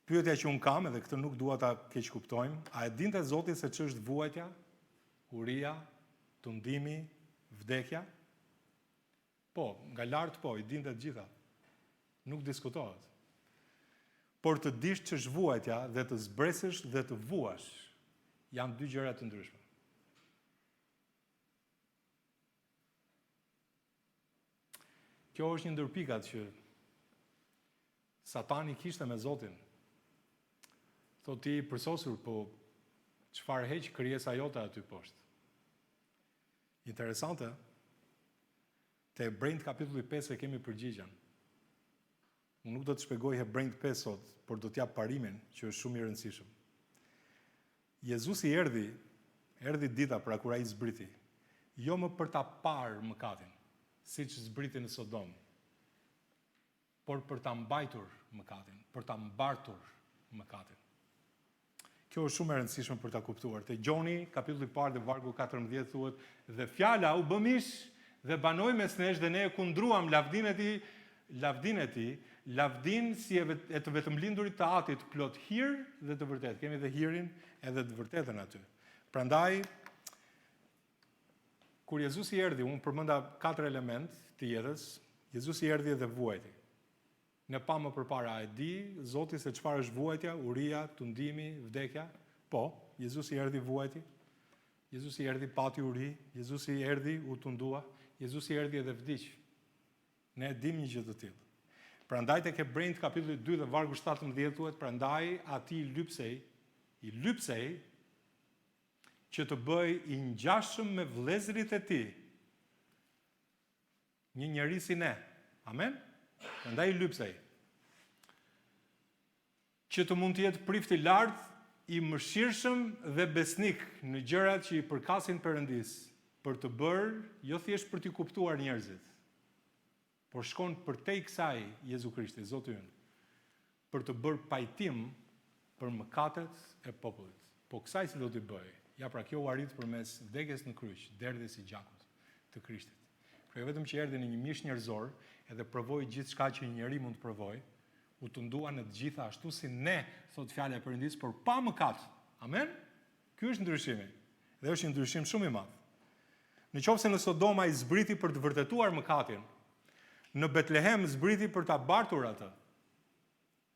Pyetja që unë kam, edhe këtë nuk dua ta keq kuptojmë, a e dinte Zoti se ç'është vuajtja, uria, tundimi, vdekja? Po, nga lart po, I dinte të gjitha. Nuk diskutohet. Por të dish ç'është vuajtja dhe të zbresësh dhe të vuash, janë dy gjëra të ndryshme. Kjo është një ndër pikat që Satani kishte me Zotin. Thot ti përsosur, po çfarë heq krijesa jote aty poshtë. Interesante. Te Hebrejt kapitulli 5 e kemi përgjigjen. Unë nuk do të shpjegoj Hebrejt 5 sot, por do t'jap parimin që është shumë I rëndësishëm. Jezusi erdhi dita pra kur ai zbriti, jo më për ta parë mëkatin, siç zbriti në Sodom, por për ta mbajtur mëkatin, për ta mbartur mëkatin. Kjo është shumë e rëndësishme për ta kuptuar. Te Gjoni, kapitulli 1 dhe vargu 14 thuhet, dhe fjala u bë mish dhe banoi mes nesh dhe ne e kundruam lavdin e tij, lavdin si e të vetëmlindurit të Atit, plot hir dhe të vërtetë. Kemi dhe hirin edhe të vërtetën aty. Prandaj kur Jezusi erdhi, unë përmenda 4 element të jetës, Jezusi erdhi dhe vuajti. Ne pa më përpara e di Zoti se çfarë është vuajtja, uria, tundimi, vdekja. Po, Jezusi erdhi vuajti. Jezusi erdhi pati uri, Jezusi erdhi u tundua, Jezusi erdhi edhe vdiq. Ne dim një gjë të tillë. Prandaj tek Hebrejt kapitulli 2 dhe vargu 17 thuhet, prandaj ati I lypsej që të bëj I ngjashëm me vëllezërit e tij. Një njerëz si ne. Amen. Prandaj I lypsej. Që të mund të jetë prift I lartë, I mëshirshëm dhe besnik në gjërat që I përkasin Perëndis, për të bërë, jo thjesht për t'i kuptuar njerëzit, por shkon përtej kësaj Jezu Krishti, Zoti ynë, për të bërë pajtim për mëkatet e popullit. Po kësaj si do t'i bëj? Ja pra kjo u arrit përmes vdekjes në kryq, derdhjes I gjakut të Krishtit. Pra jo vetëm që erdhi në një mish njerëzor, edhe provoi gjithçka që një njeri mund të provojë, u tundua në të gjitha ashtu si ne, thot fjala e Perëndis, por pa mëkat. Amen? Ky është ndryshimi. Dhe është një ndryshim shumë I madh. Nëse në Sodoma I zbriti për të vërtetuar mëkatin, në Betlehem zbriti për ta bartur atë.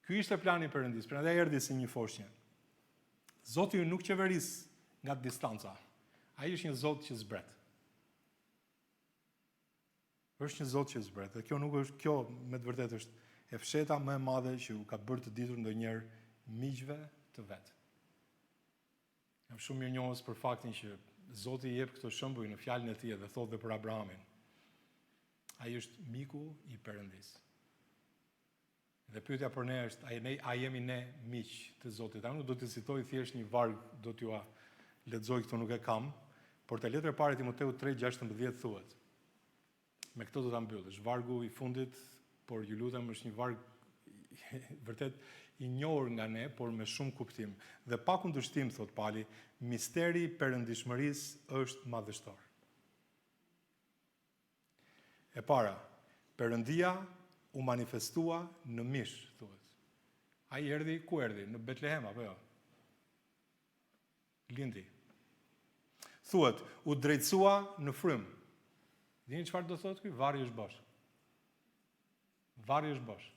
Ky ishte plani I Perëndis, prandaj erdhi si një foshnjë. Zoti nuk qeveris nga distanca. Ai është një Zot që zbret. Është një Zot që zbret. Dhe kjo me të vërtetë është e fsheta më e madhe që u ka bërë të ditur ndonjëherë miqve të vet. Jam shumë mirënjohës për faktin që Zoti I jep këtë shembull në fjalën e tij dhe thotë dhe për Abrahamin. Ai është miku I Perëndis. Dhe pyetja për ne është, a jemi ne miq të Zotit? Unë do të citoj thjesht një varg, do t'ju lexoj këtu, nuk e kam, por te letra e parë Timoteu 3:16 thuhet. Me këtë do ta mbyll. Është vargu I fundit, por ju lutem, është një varg vërtet I njohur nga ne, por me shumë kuptim. Dhe pa kundërshtim, thot Pali, misteri I perëndishmërisë është madhështor. E para, Perëndia u manifestua në mish, thuhet. Ai erdhi, ku erdhi? Në Betlehem apo jo? Lindi. Thuhet, u drejtësua në frym. Dini çfarë do thotë ky? Varri është bosh. Varri është bosh.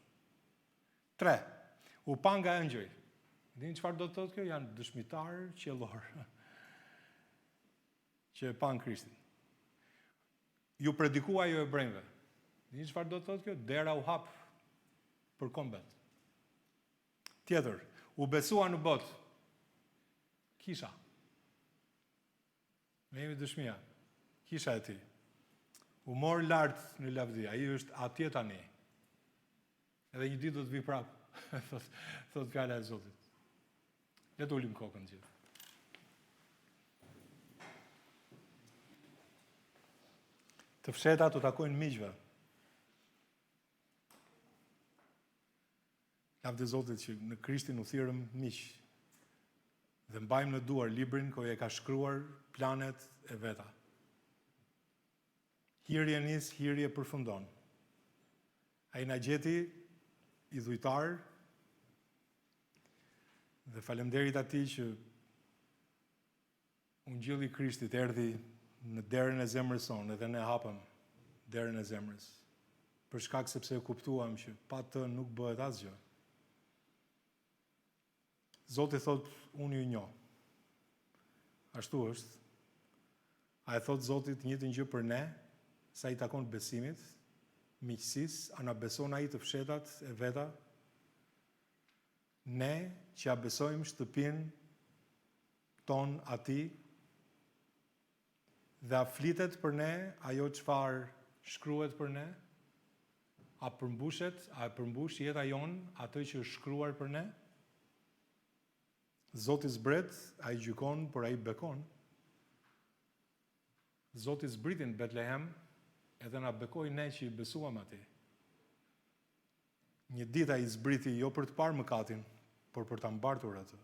3. U pa nga engjëj. Dini çfarë do të thotë kjo? Janë dëshmitar qiellor që e pan Krishtin. Ju predikua jo hebrejve. Dini çfarë do të thotë kjo? Dera u hap. për kombet. Tjetër, u besua në botë. Kisha. Me jemi dëshmia. Kisha e ti. U mor lartë në lavdi. Ai është atje tani. Edhe një ditë do të vi prapë. Thot fjala e Zotit. Le të ulim kokën gjithë. Të fsheta të takojnë miqve. Lavdi Zotit që në Krishtin u thirrëm miq. Dhe mbajmë në duar librin ku e ka shkruar planet e veta. Hiri e nis, hiri e përfundon. Ai na gjeti i dhujtar dhe falemderit atij që Ungjilli i Krishtit erdhi në derën e zemrës sonë dhe ne hapëm derën e zemrës. Për shkak sepse e kuptuam që pa të nuk bëhet asgjë. Zoti thot, unë ju njoh. Ashtu është. A e thot Zotit njëjtën gjë për ne, sa i takon besimit, miqësisë, a na beson ai të fshetat e veta? Ne që ja besojmë shtëpinë ton atij, dhe a flitet për ne ajo çfarë shkruhet për ne? A përmbushet, a e përmbush jeta jon atë që është shkruar për ne? Zoti zbret, ai gjykon, por ai bekon. Zoti zbriti në Betlehem, edhe na bekoi ne që i besuam atij. Një ditë ai zbriti jo për të parë mëkatin, por për ta mbartur atë.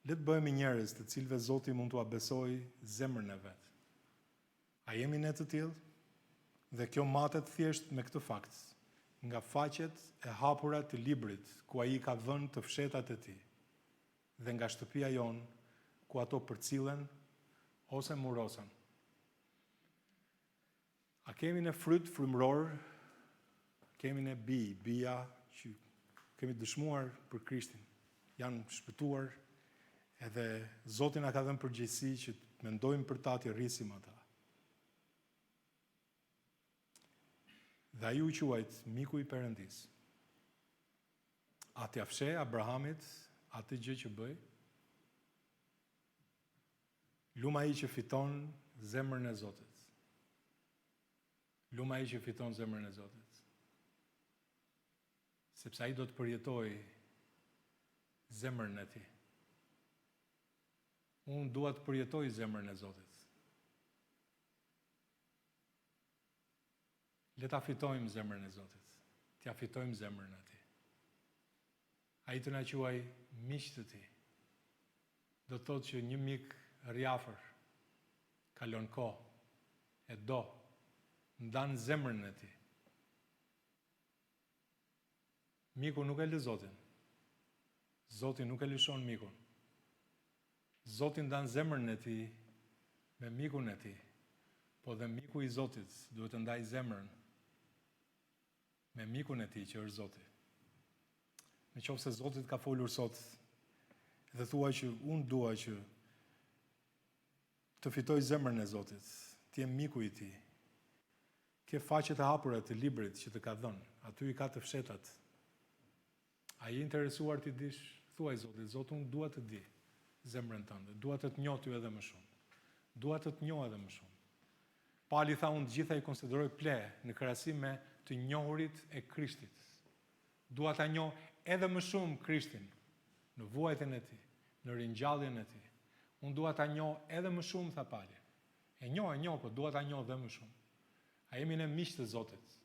Le të bëhemi njerëz të cilëve Zoti mund t'ua besoj zemrën e vet. A jemi ne të tillë? Dhe kjo matet thjesht me këtë fakt, nga faqet e hapura të librit ku ai ka vënë të fshetat e tij, dhe nga shtëpia jon ku ato përcillen ose murosen. A kemi ne fryt frymëror? Kemi ne bija që kemi dëshmuar për Krishtin, janë shpëtuar, edhe Zoti na ka dhënë përgjegjësi që të mendojmë për ta, të rrisim ata. Dhe ai u quajt miku i Perëndis. A t'ia fshe Abrahamit atë gjë që bëi? Lum ai që fiton zemrën e Zotit. Lum ai që fiton zemrën e Zotit. Sepse ai do të përjetoj zemrën e tij. Unë dua të përjetoj zemrën e Zotit. Le ta fitojmë zemrën e Zotit. T'ja fitojmë zemrën e tij. Ai të na quaj miq të tij. Do të thotë që një mik rjafër, kalon kohë, e do, ndan zemrën e tij. Miku nuk e lë Zotin. Zoti nuk e lëshon mikun. Zoti ndan zemrën e tij me mikun e tij. Po dhe miku i Zotit duhet të ndaj zemrën me mikun e tij që është Zoti. Në qoftë se Zoti ka folur sot dhe thua që unë dua që të fitoj zemrën e Zotit, të jem miku i tij. Ke faqet e hapura të librit që të ka dhënë, aty i ka të fshetat. A je interesuar ti dish? Thuaj Zotit, Zot, unë dua të di zemrën tënde, dua të të njoh ty edhe më shumë. Dua të të njoh edhe më shumë. Pali tha, unë të gjitha i konsideroj ple në krahasim me të njohurit e Krishtit. Dua ta njoh edhe më shumë Krishtin në vuajtjen e tij, në ringjalljen e tij. Unë dua ta njoh edhe më shumë, tha Pali. E njoh, po dua ta njoh edhe më shumë. A jemi ne miq të Zotit?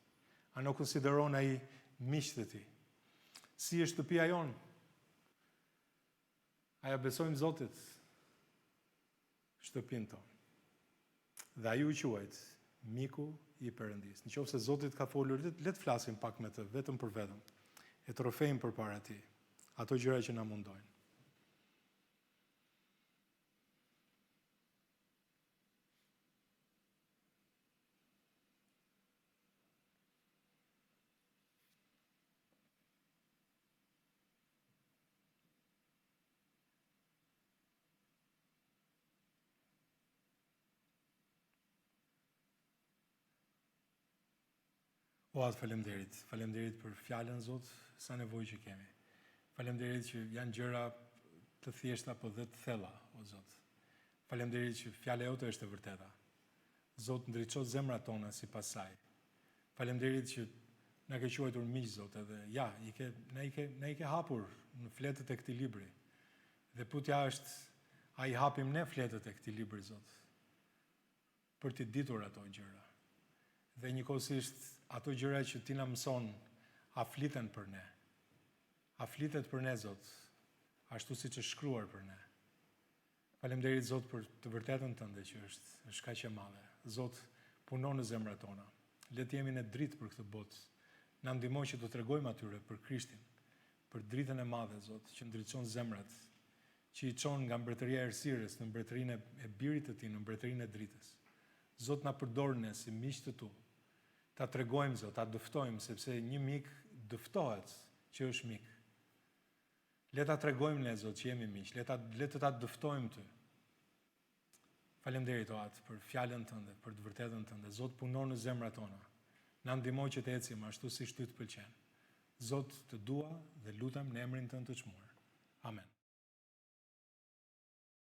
A nuk konsideron ai miq të tij? Si është shtëpia jon? A ja besojmë Zotit shtëpinë tonë? Dhe ai u quajt miku i Perëndis. Në qoftë se Zoti ka folur, le të flasim pak me të, vetëm për vetëm. E të rrofejmë përpara tij ato gjëra që na mundojnë. O atë faleminderit. Faleminderit për fjalën, Zot, sa nevojë që kemi. Faleminderit që janë gjëra të thjeshta po dhe të thella, o Zot. Faleminderit që fjala jote është e vërteta. Zot, ndriço zemrat tona sipas saj. Faleminderit që na ke quajtur miq, Zot, edhe ja, na i ke hapur në fletët e këtij libri. Dhe pyetja është, a i hapim ne fletët e këtij libri, Zot, për të ditur ato gjëra. Dhe njëkohësisht ato gjëra që ti na mëson, a fliten për ne. A flitet për ne, Zot, ashtu siç është shkruar për ne. Faleminderit, Zot, për të vërtetën tënde që është kaq e madhe. Zot, punon në zemrat tona. Le të jemi në dritë për këtë botë. Na ndihmo që të tregojmë atyre për Krishtin, për dritën e madhe, Zot, që ndriçon zemrat, që i çon nga mbretëria e errësirës në mbretërinë e birit të tij, në mbretërinë e dritës. Zot, na përdor ne si miq të tu. Ta tregojmë, Zot, ta dëftojmë, sepse një mik dëftohet që është mik. Le ta tregojmë ne, Zot, që jemi miq. Le të ta dëftojmë ty. Faleminderit, o Atë, për fjalën tënde, për të vërtetën tënde. Zot, punon në zemrat tona. Na ndihmo që të ecim ashtu siç ty të pëlqen. Zot, të dua dhe lutem në emrin tënd të çmuar. Amen.